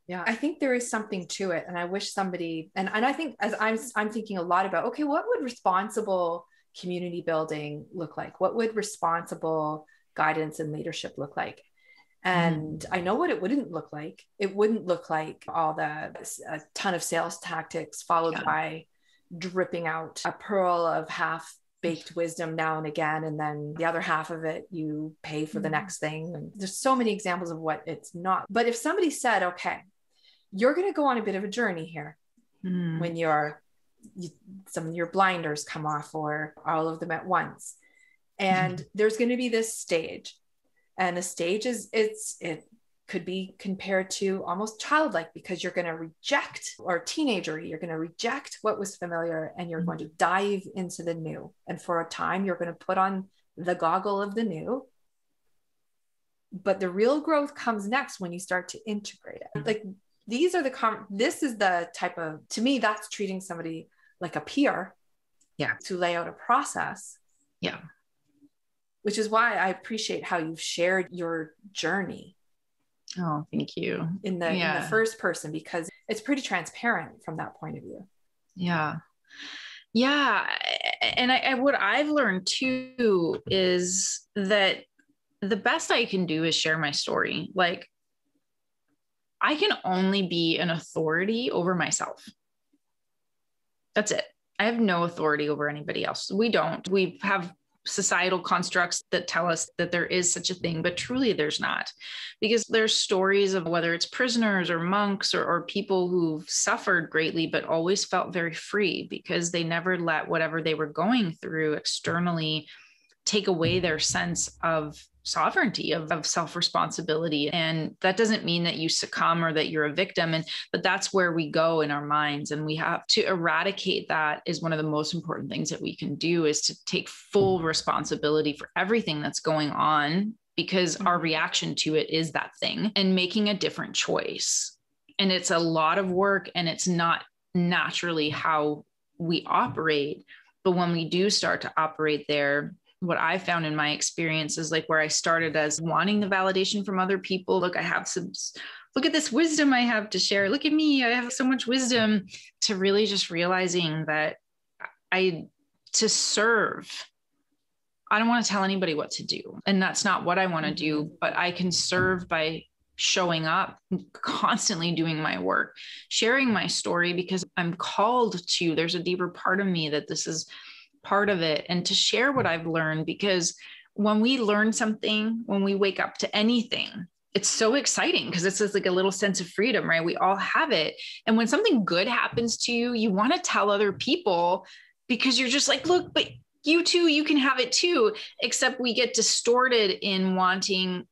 Yeah, I think there is something to it. And I wish somebody, and I think as I'm thinking a lot about, okay, what would responsible community building look like? What would responsible guidance and leadership look like? And I know what it wouldn't look like. It wouldn't look like a ton of sales tactics followed by dripping out a pearl of half-baked wisdom now and again. And then the other half of it, you pay for the next thing. And there's so many examples of what it's not. But if somebody said, okay, you're going to go on a bit of a journey here when some of your blinders come off, or all of them at once. And there's going to be this stage, and the stage it could be compared to almost childlike, because you're going to reject, or teenager, you're going to reject what was familiar and you're going to dive into the new. And for a time, you're going to put on the goggle of the new. But the real growth comes next when you start to integrate it. Like this is the type of, to me, that's treating somebody like a peer. Yeah. To lay out a process. Yeah. Which is why I appreciate how you've shared your journey. Oh, thank you. In the first person, because it's pretty transparent from that point of view. Yeah. Yeah. And what I've learned too is that the best I can do is share my story. Like, I can only be an authority over myself. That's it. I have no authority over anybody else. We have societal constructs that tell us that there is such a thing, but truly there's not, because there's stories of whether it's prisoners or monks or people who've suffered greatly, but always felt very free because they never let whatever they were going through externally take away their sense of sovereignty, of self-responsibility. And that doesn't mean that you succumb or that you're a victim. But that's where we go in our minds. And we have to eradicate that. Is one of the most important things that we can do, is to take full responsibility for everything that's going on, because our reaction to it is that thing, and making a different choice. And it's a lot of work, and it's not naturally how we operate. But when we do start to operate there, what I found in my experience is like where I started as wanting the validation from other people. Look, I have some, look at this wisdom I have to share. Look at me. I have so much wisdom, to really just realizing that to serve, I don't want to tell anybody what to do. And that's not what I want to do, but I can serve by showing up, constantly doing my work, sharing my story, because I'm called to, there's a deeper part of me that this is part of it, and to share what I've learned. Because when we learn something, when we wake up to anything, it's so exciting because it's just like a little sense of freedom, right? We all have it. And when something good happens to you, you want to tell other people, because you're just like, look, but you too, you can have it too. Except we get distorted in wanting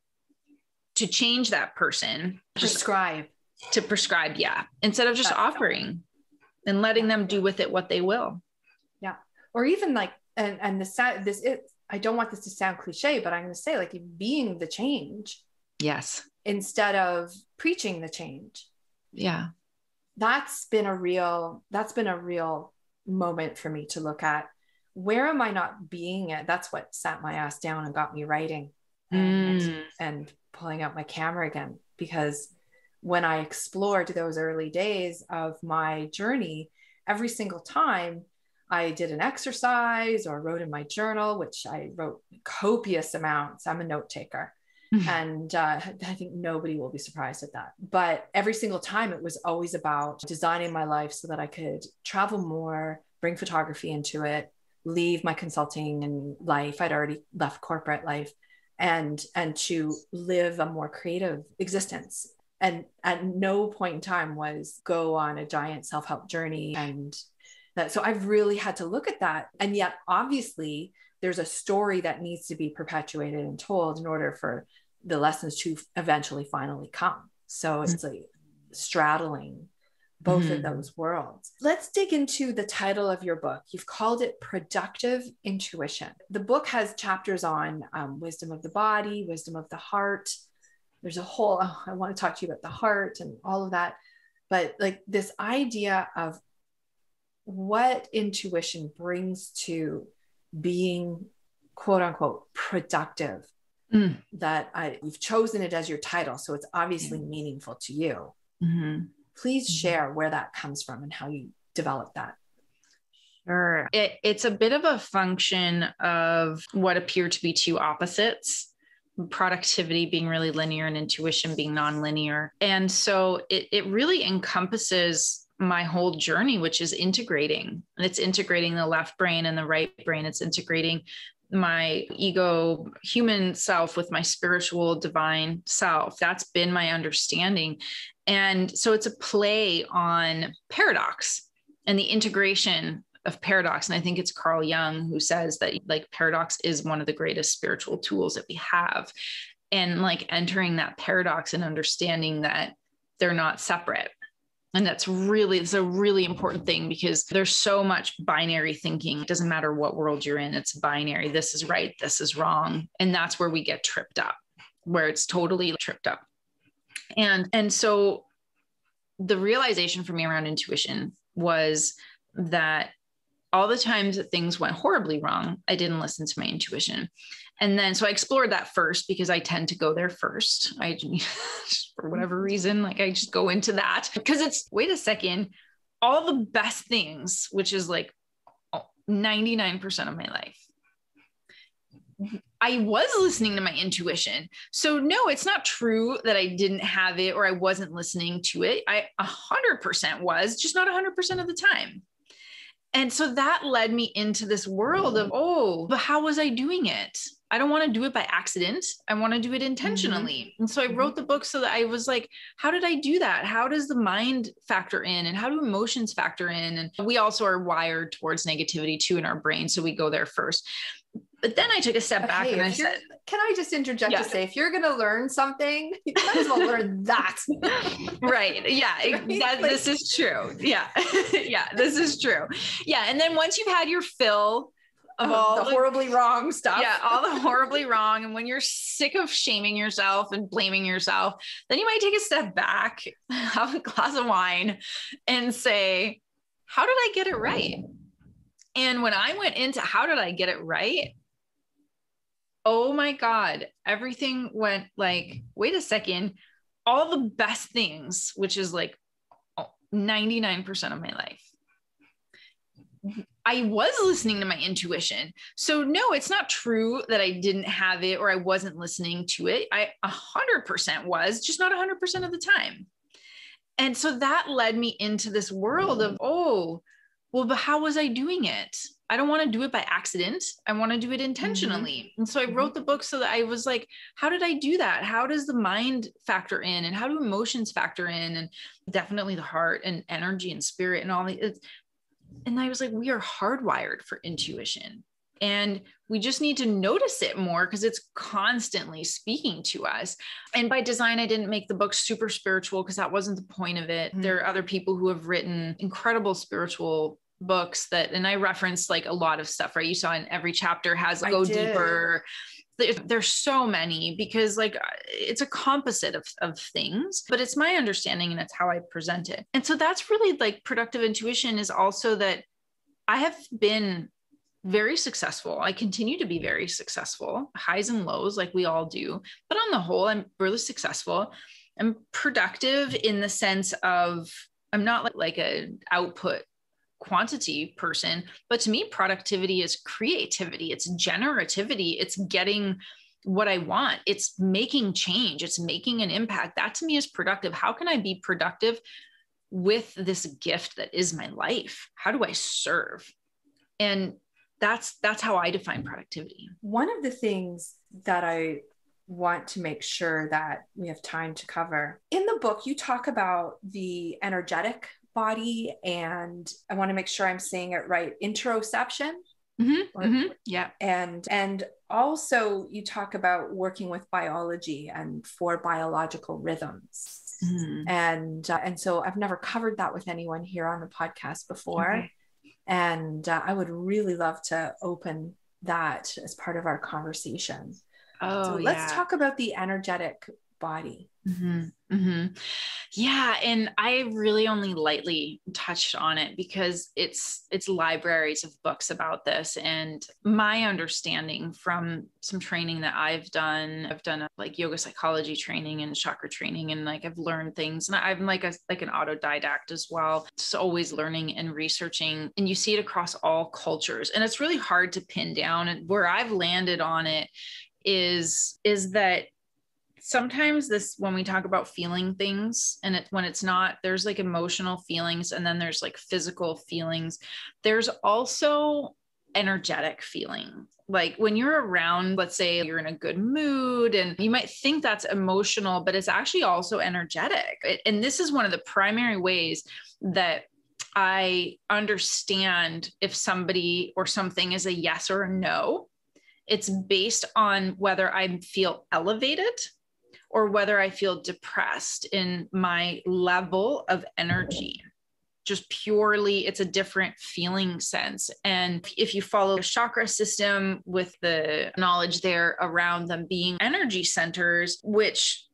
to change that person. Prescribe. To prescribe, yeah. Instead of just offering and letting them do with it what they will. Yeah. Or even like, and I don't want this to sound cliche, but I'm going to say like being the change. Yes. Instead of preaching the change. Yeah. That's been a real moment for me to look at. Where am I not being it? That's what sat my ass down and got me writing and pulling out my camera again. Because when I explored those early days of my journey, every single time I did an exercise or wrote in my journal, which I wrote copious amounts. I'm a note taker. And I think nobody will be surprised at that. But every single time it was always about designing my life so that I could travel more, bring photography into it, leave my consulting and life. I'd already left corporate life, and to live a more creative existence. And at no point in time was go on a giant self-help journey. And so I've really had to look at that. And yet obviously there's a story that needs to be perpetuated and told in order for the lessons to eventually finally come. So it's like straddling both of those worlds. Let's dig into the title of your book. You've called it Productive Intuition. The book has chapters on wisdom of the body, wisdom of the heart. There's a whole, I want to talk to you about the heart and all of that. But like this idea of what intuition brings to being quote unquote productive, you've chosen it as your title. So it's obviously meaningful to you. Please share where that comes from and how you developed that. Sure. It's a bit of a function of what appear to be two opposites, productivity being really linear and intuition being nonlinear. And so it really encompasses my whole journey, which is integrating. And it's integrating the left brain and the right brain. It's integrating my ego, human self with my spiritual divine self. That's been my understanding. And so it's a play on paradox and the integration of paradox. And I think it's Carl Jung who says that like paradox is one of the greatest spiritual tools that we have. And like entering that paradox and understanding that they're not separate. And it's a really important thing, because there's so much binary thinking. It doesn't matter what world you're in, it's binary. This is right, this is wrong. And that's where we get tripped up, where it's totally tripped up. And so the realization for me around intuition was that all the times that things went horribly wrong, I didn't listen to my intuition. And then, so I explored that first because I tend to go there first. For whatever reason, like I just go into that because it's, wait a second, all the best things, which is like 99% of my life, I was listening to my intuition. So no, it's not true that I didn't have it or I wasn't listening to it. I 100% was, just not 100% of the time. And so that led me into this world of, but how was I doing it? I don't want to do it by accident. I want to do it intentionally. And so I wrote the book so that I was like, how did I do that? How does the mind factor in and how do emotions factor in? And we also are wired towards negativity too in our brain. So we go there first. But then I took a step back and I said, can I just interject to say, if you're going to learn something, you might as well learn that. Right. Yeah. Right? This is true. Yeah. Yeah. This is true. Yeah. And then once you've had your fill of all the horribly wrong stuff. Yeah, all the horribly wrong. And when you're sick of shaming yourself and blaming yourself, then you might take a step back, have a glass of wine, and say, how did I get it right? And when I went into how did I get it right? Oh my God, everything went like, wait a second, all the best things, which is like 99% of my life, I was listening to my intuition. So no, it's not true that I didn't have it or I wasn't listening to it. I 100% was, just not 100% of the time. And so that led me into this world of, oh, well, but how was I doing it? I don't want to do it by accident. I want to do it intentionally. And so I wrote the book so that I was like, how did I do that? How does the mind factor in and how do emotions factor in? And definitely the heart and energy and spirit and all that. And I was like, we are hardwired for intuition and we just need to notice it more because it's constantly speaking to us. And by design, I didn't make the book super spiritual because that wasn't the point of it. There are other people who have written incredible spiritual books that, and I referenced like a lot of stuff, right? You saw in every chapter has go deeper. There's so many because like it's a composite of things, but it's my understanding and it's how I present it. And so that's really like productive intuition is also that I have been very successful. I continue to be very successful, highs and lows like we all do, but on the whole, I'm really successful. I'm productive in the sense of I'm not like an output quantity person, but to me, productivity is creativity. It's generativity. It's getting what I want. It's making change. It's making an impact. That to me is productive. How can I be productive with this gift that is my life? How do I serve? And that's how I define productivity. One of the things that I want to make sure that we have time to cover in the book, you talk about the energetic body, and I want to make sure I'm saying it right. Interoception. Yeah. And also you talk about working with biology and for biological rhythms. And so I've never covered that with anyone here on the podcast before. And I would really love to open that as part of our conversation. So let's talk about the energetic body. Yeah. And I really only lightly touched on it because it's libraries of books about this. And my understanding from some training that I've done like yoga psychology training and chakra training. And like, I've learned things and I'm like an autodidact as well. Just always learning and researching, and you see it across all cultures. And it's really hard to pin down. And where I've landed on it is that sometimes this, when we talk about feeling things and when it's not, there's like emotional feelings and then there's like physical feelings. There's also energetic feeling. Like when you're around, let's say you're in a good mood and you might think that's emotional, but it's actually also energetic. And this is one of the primary ways that I understand if somebody or something is a yes or a no. It's based on whether I feel elevated or whether I feel depressed in my level of energy. Just purely, it's a different feeling sense. And if you follow the chakra system with the knowledge there around them being energy centers, which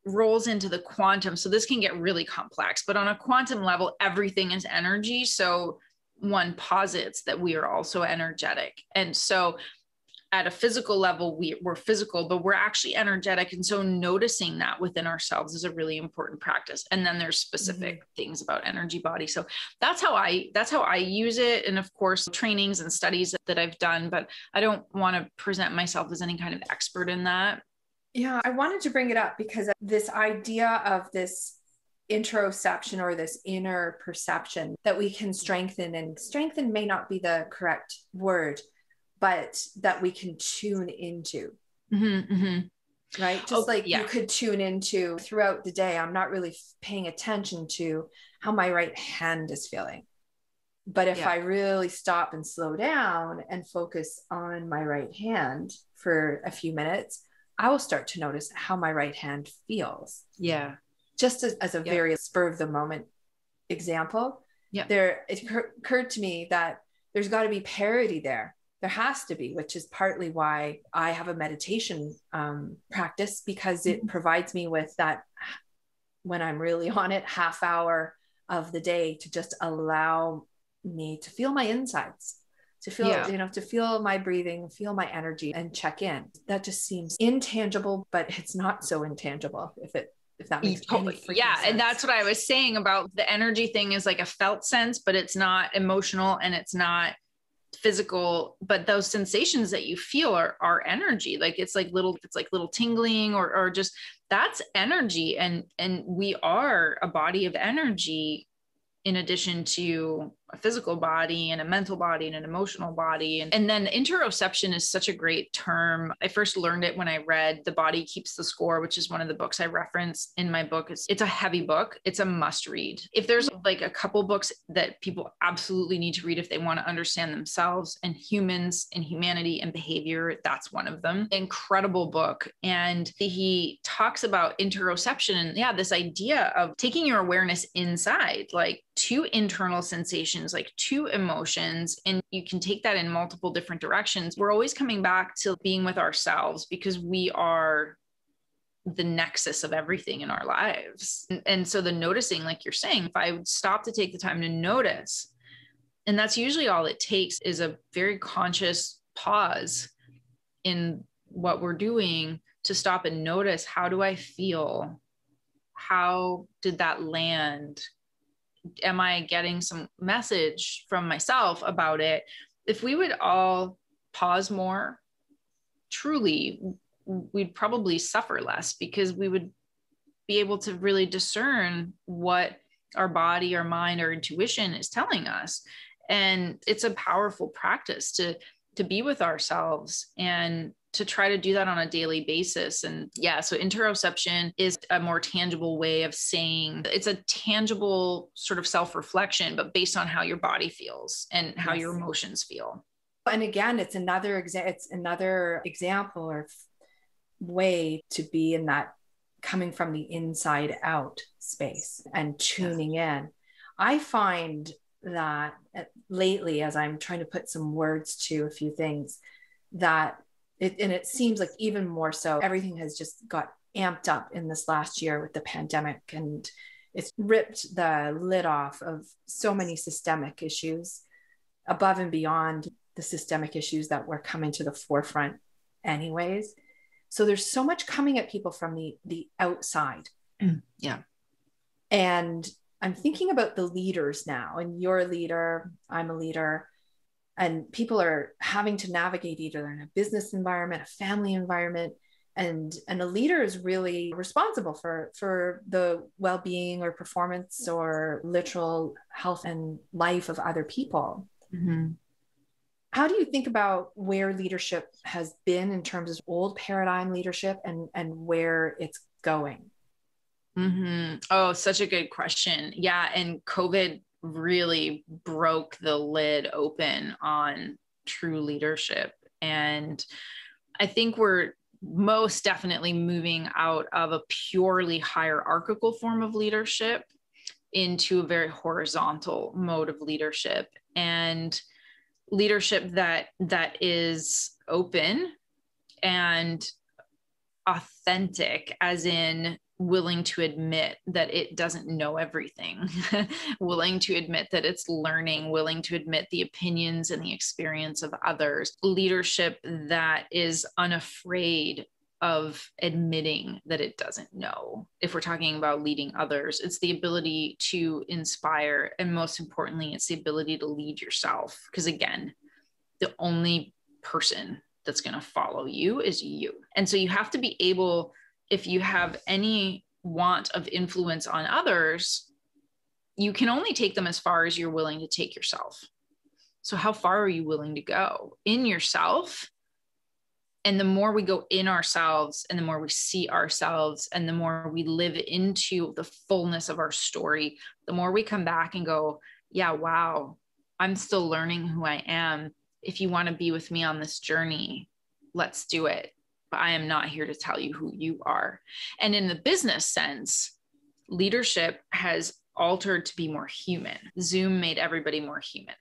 rolls into the quantum. So this can get really complex, but on a quantum level, everything is energy. So one posits that we are also energetic. And so at a physical level, we're physical, but we're actually energetic. And so noticing that within ourselves is a really important practice. And then there's specific things about energy body. So that's how I use it. And of course, trainings and studies that I've done, but I don't want to present myself as any kind of expert in that. Yeah, I wanted to bring it up because this idea of this interoception or this inner perception that we can strengthen, and strengthen may not be the correct word, but that we can tune into, right? Just you could tune into throughout the day. I'm not really paying attention to how my right hand is feeling. But if I really stop and slow down and focus on my right hand for a few minutes, I will start to notice how my right hand feels. Yeah. Just as a very spur of the moment example, it occurred to me that there's got to be parity there. There has to be, which is partly why I have a meditation practice, because it provides me with that, when I'm really on it, half hour of the day to just allow me to feel my insides, to feel, to feel my breathing, feel my energy, and check in. That just seems intangible, but it's not so intangible, if that makes any freaking sense. And that's what I was saying about the energy thing, is like a felt sense, but it's not emotional and it's not physical, but those sensations that you feel are energy. Like it's like little tingling or just, that's energy. And we are a body of energy, in addition to a physical body and a mental body and an emotional body. And then interoception is such a great term. I first learned it when I read The Body Keeps the Score, which is one of the books I reference in my book. It's a heavy book. It's a must read. If there's like a couple books that people absolutely need to read if they want to understand themselves and humans and humanity and behavior, that's one of them. Incredible book. And he talks about interoception and this idea of taking your awareness inside, like to internal sensations, like to emotions, and you can take that in multiple different directions. We're always coming back to being with ourselves, because we are the nexus of everything in our lives. And so the noticing, like you're saying, if I would stop to take the time to notice, and that's usually all it takes, is a very conscious pause in what we're doing to stop and notice, how do I feel? How did that land? Am I getting some message from myself about it? If we would all pause more, truly, we'd probably suffer less, because we would be able to really discern what our body, our mind, our intuition is telling us. And it's a powerful practice to be with ourselves and to try to do that on a daily basis. And so interoception is a more tangible way of saying, it's a tangible sort of self-reflection, but based on how your body feels and how your emotions feel. And again, it's another example or way to be in that coming from the inside out space and tuning in. I find that lately, as I'm trying to put some words to a few things, that it seems like even more so, everything has just got amped up in this last year with the pandemic, and it's ripped the lid off of so many systemic issues above and beyond the systemic issues that were coming to the forefront anyways. So there's so much coming at people from the outside. And I'm thinking about the leaders now, and you're a leader, I'm a leader, and people are having to navigate either in a business environment, a family environment, and a leader is really responsible for the well-being or performance or literal health and life of other people. Mm-hmm. How do you think about where leadership has been in terms of old paradigm leadership and where it's going? Mm-hmm. Oh, such a good question. Yeah. And COVID really broke the lid open on true leadership. And I think we're most definitely moving out of a purely hierarchical form of leadership into a very horizontal mode of leadership, and leadership that is open and authentic, as in willing to admit that it doesn't know everything, willing to admit that it's learning, willing to admit the opinions and the experience of others. Leadership that is unafraid of admitting that it doesn't know. If we're talking about leading others, it's the ability to inspire. And most importantly, it's the ability to lead yourself. Because again, the only person that's going to follow you is you. And so you have to be able, if you have any want of influence on others, you can only take them as far as you're willing to take yourself. So how far are you willing to go in yourself? And the more we go in ourselves and the more we see ourselves and the more we live into the fullness of our story, the more we come back and go, yeah, wow, I'm still learning who I am. If you want to be with me on this journey, let's do it. But I am not here to tell you who you are. And in the business sense, leadership has altered to be more human. Zoom made everybody more human.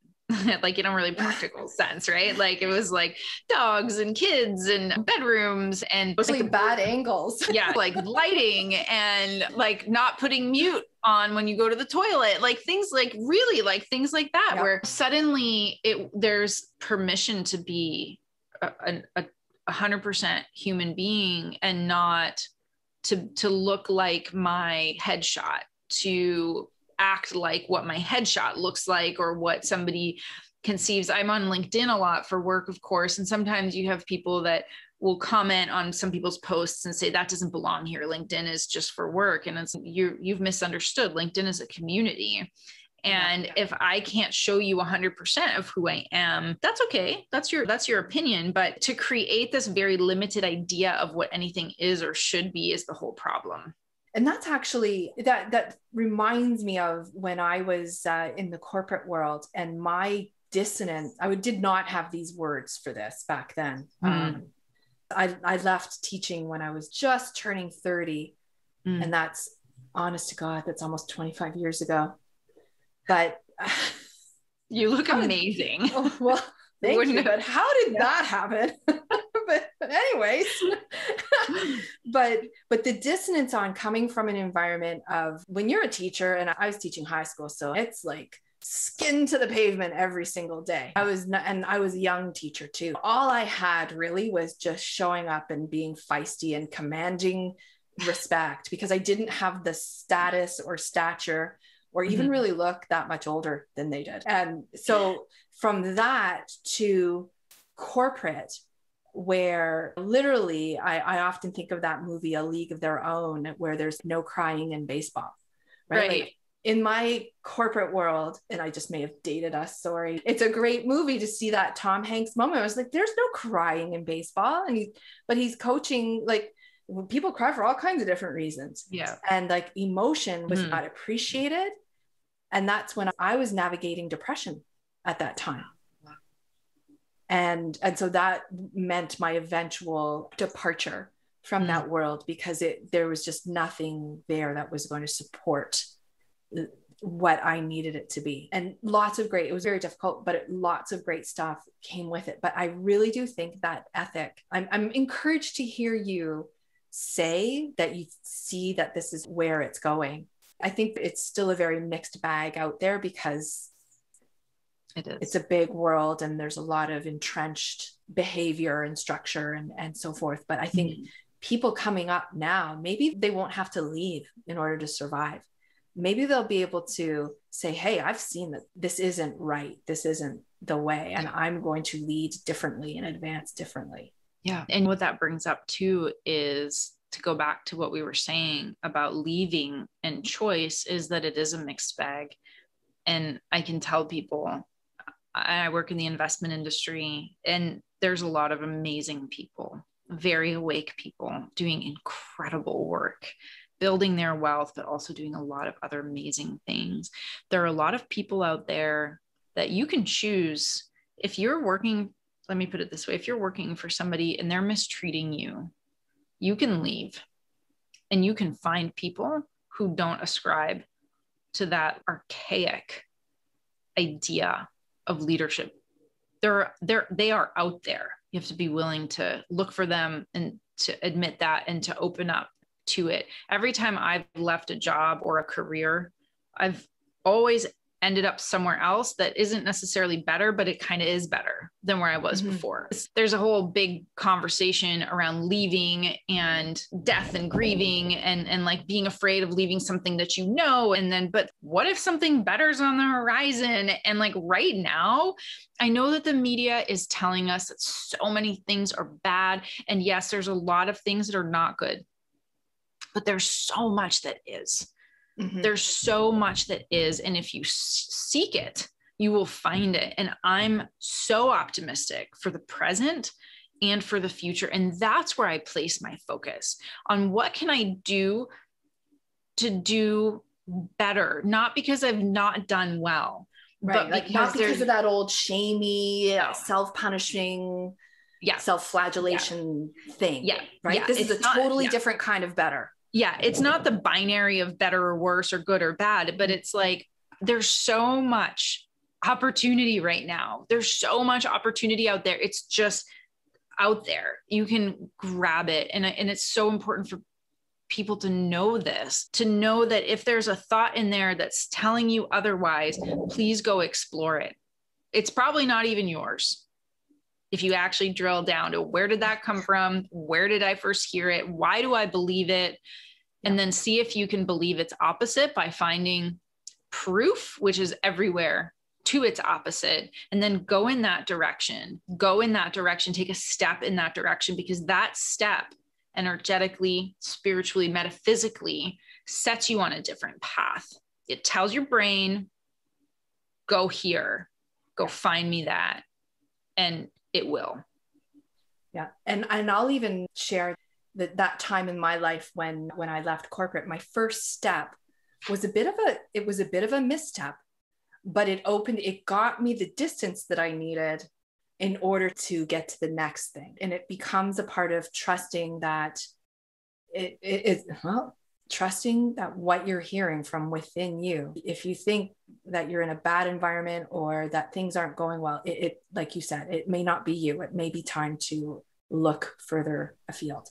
like in a really practical sense, right? Like it was like dogs and kids and bedrooms and mostly like bad angles. Yeah, like lighting and like not putting mute on when you go to the toilet, like things like really like things like that, Yep. where suddenly there's permission to be a 100% human being and not to look like my headshot, to act like what my headshot looks like or what somebody conceives. I'm on LinkedIn a lot for work, of course. And sometimes you have people that will comment on some people's posts and say that doesn't belong here. LinkedIn is just for work. And it's you've misunderstood. LinkedIn is a community. And if I can't show you 100% of who I am, that's okay. That's your opinion. But to create this very limited idea of what anything is or should be is the whole problem. And that's actually, that reminds me of when I was in the corporate world, and my dissonance, I did not have these words for this back then. I left teaching when I was just turning 30. And that's, honest to God, that's almost 25 years ago. But you look amazing. Well, thank you. But how did that happen? but anyways, but the dissonance on coming from an environment of when you're a teacher, and I was teaching high school, so it's like skin to the pavement every single day. I was a young teacher too. All I had really was just showing up and being feisty and commanding respect, because I didn't have the status or stature or even really look that much older than they did. And so from that to corporate, where literally I often think of that movie, A League of Their Own, where there's no crying in baseball, right? Like in my corporate world, and I just may have dated us, sorry. It's a great movie to see that Tom Hanks moment. I was like, there's no crying in baseball. But he's coaching, like, people cry for all kinds of different reasons. Yeah. And like emotion was not appreciated. And that's when I was navigating depression at that time. And so that meant my eventual departure from that world, because there was just nothing there that was going to support what I needed it to be. And it was very difficult, but lots of great stuff came with it. But I really do think that ethic, I'm encouraged to hear you say that you see that this is where it's going. I think it's still a very mixed bag out there, because it's a big world and there's a lot of entrenched behavior and structure and so forth. But I think people coming up now, maybe they won't have to leave in order to survive. Maybe they'll be able to say, hey, I've seen that this isn't right. This isn't the way. And I'm going to lead differently and advance differently. Yeah. And what that brings up too is, to go back to what we were saying about leaving and choice, is that it is a mixed bag. And I can tell people, I work in the investment industry, and there's a lot of amazing people, very awake people doing incredible work, building their wealth, but also doing a lot of other amazing things. There are a lot of people out there that you can choose. If you're working, let me put it this way, if you're working for somebody and they're mistreating you, you can leave, and you can find people who don't ascribe to that archaic idea of leadership. They are out there. You have to be willing to look for them and to admit that and to open up to it. Every time I've left a job or a career, I've always ended up somewhere else that isn't necessarily better, but it kind of is better than where I was before. There's a whole big conversation around leaving and death and grieving and like being afraid of leaving something that you know. And then, but what if something better's on the horizon? And like right now, I know that the media is telling us that so many things are bad. And yes, there's a lot of things that are not good, but there's so much that is. There's so much that is. And if you seek it, you will find it. And I'm so optimistic for the present and for the future. And that's where I place my focus on what can I do to do better, not because I've not done well, right? Like not because of that old shamey, self-punishing, self-flagellation thing. Yeah. Right. Yeah. This is a totally different kind of better. Yeah. It's not the binary of better or worse or good or bad, but it's like, there's so much opportunity right now. There's so much opportunity out there. It's just out there. You can grab it. And it's so important for people to know this, to know that if there's a thought in there that's telling you otherwise, please go explore it. It's probably not even yours. If you actually drill down to where did that come from? Where did I first hear it? Why do I believe it? And then see if you can believe its opposite by finding proof, which is everywhere, to its opposite, and then go in that direction, take a step in that direction, because that step energetically, spiritually, metaphysically sets you on a different path. It tells your brain, go here, go find me that, and it will. Yeah. And I'll even share that time in my life when I left corporate, my first step was a bit of a misstep, but it got me the distance that I needed in order to get to the next thing. And it becomes a part of trusting that trusting that what you're hearing from within you. If you think that you're in a bad environment or that things aren't going well, it like you said, it may not be you. It may be time to look further afield.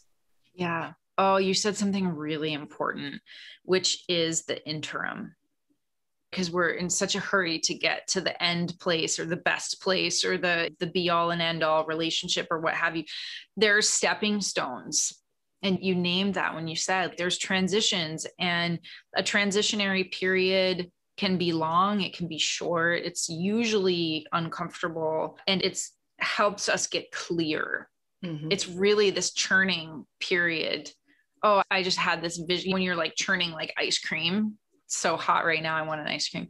Yeah. Oh, you said something really important, which is the interim. Because we're in such a hurry to get to the end place or the best place or the be all and end all relationship or what have you. There's stepping stones. And you named that when you said there's transitions, and a transitionary period can be long. It can be short. It's usually uncomfortable, and it's helps us get clear. Mm-hmm. It's really this churning period. Oh, I just had this vision when you're like churning like ice cream. It's so hot right now. I want an ice cream.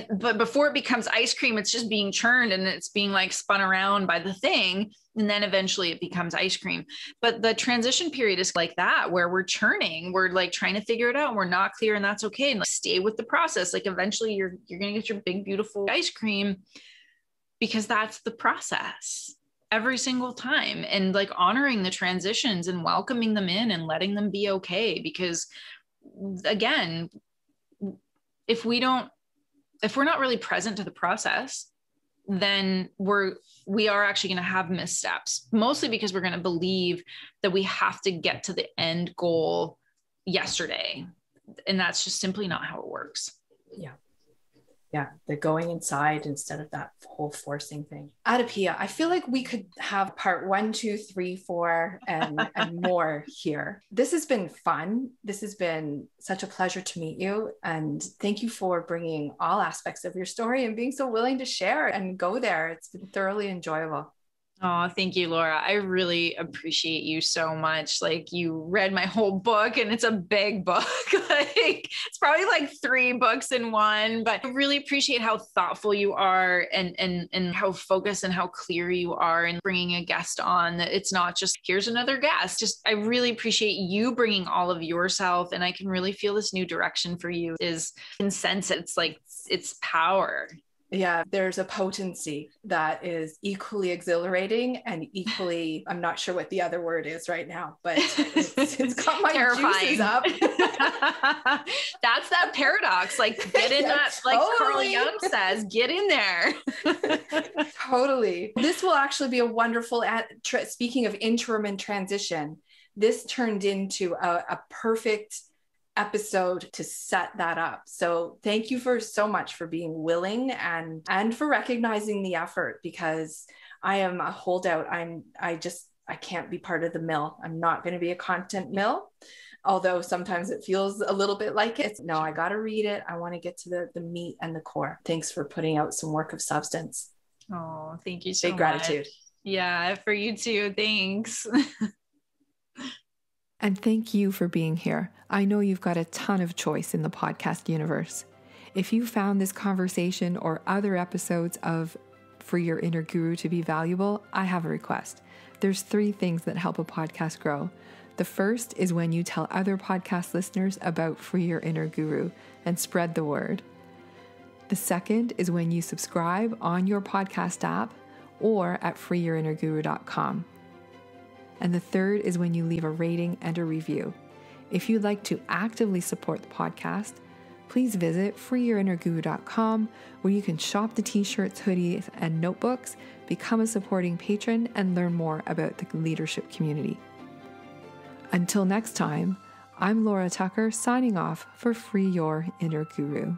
But before it becomes ice cream, it's just being churned and it's being like spun around by the thing. And then eventually it becomes ice cream. But the transition period is like that, where we're churning, we're like trying to figure it out. And we're not clear, and that's okay. And like stay with the process. Like eventually you're going to get your big, beautiful ice cream, because that's the process every single time. And like honoring the transitions and welcoming them in and letting them be okay. Because again, if we're not really present to the process, then we are actually going to have missteps, mostly because we're going to believe that we have to get to the end goal yesterday. And that's just simply not how it works. Yeah. Yeah. The going inside instead of that whole forcing thing. AdaPia, I feel like we could have part 1, 2, 3, 4 and more here. This has been fun. This has been such a pleasure to meet you. And thank you for bringing all aspects of your story and being so willing to share and go there. It's been thoroughly enjoyable. Oh, thank you, Laura. I really appreciate you so much. Like, you read my whole book, and it's a big book. Like, it's probably like 3 books in one, but I really appreciate how thoughtful you are and how focused and how clear you are in bringing a guest on. That it's not just here's another guest. Just, I really appreciate you bringing all of yourself. And I can really feel this new direction for you is sense it. It's like, it's power. Yeah, there's a potency that is equally exhilarating and equally, I'm not sure what the other word is right now, but it's got my juices up. That's that paradox. Like, get in that, like Carl Jung says, get in there. Totally. This will actually be a wonderful, speaking of interim and transition, this turned into a perfect episode to set that up. So thank you so much for being willing and for recognizing the effort, because I am a holdout. I can't be part of the mill. I'm not going to be a content mill, although sometimes it feels a little bit like it. No, I got to read it. I want to get to the meat and the core. Thanks for putting out some work of substance. Oh, thank you so much. Big gratitude. Yeah, for you too. Thanks. And thank you for being here. I know you've got a ton of choice in the podcast universe. If you found this conversation or other episodes of Free Your Inner Guru to be valuable, I have a request. There's 3 things that help a podcast grow. The first is when you tell other podcast listeners about Free Your Inner Guru and spread the word. The second is when you subscribe on your podcast app or at freeyourinnerguru.com. And the third is when you leave a rating and a review. If you'd like to actively support the podcast, please visit freeyourinnerguru.com, where you can shop the t-shirts, hoodies, and notebooks, become a supporting patron, and learn more about the leadership community. Until next time, I'm Laura Tucker, signing off for Free Your Inner Guru.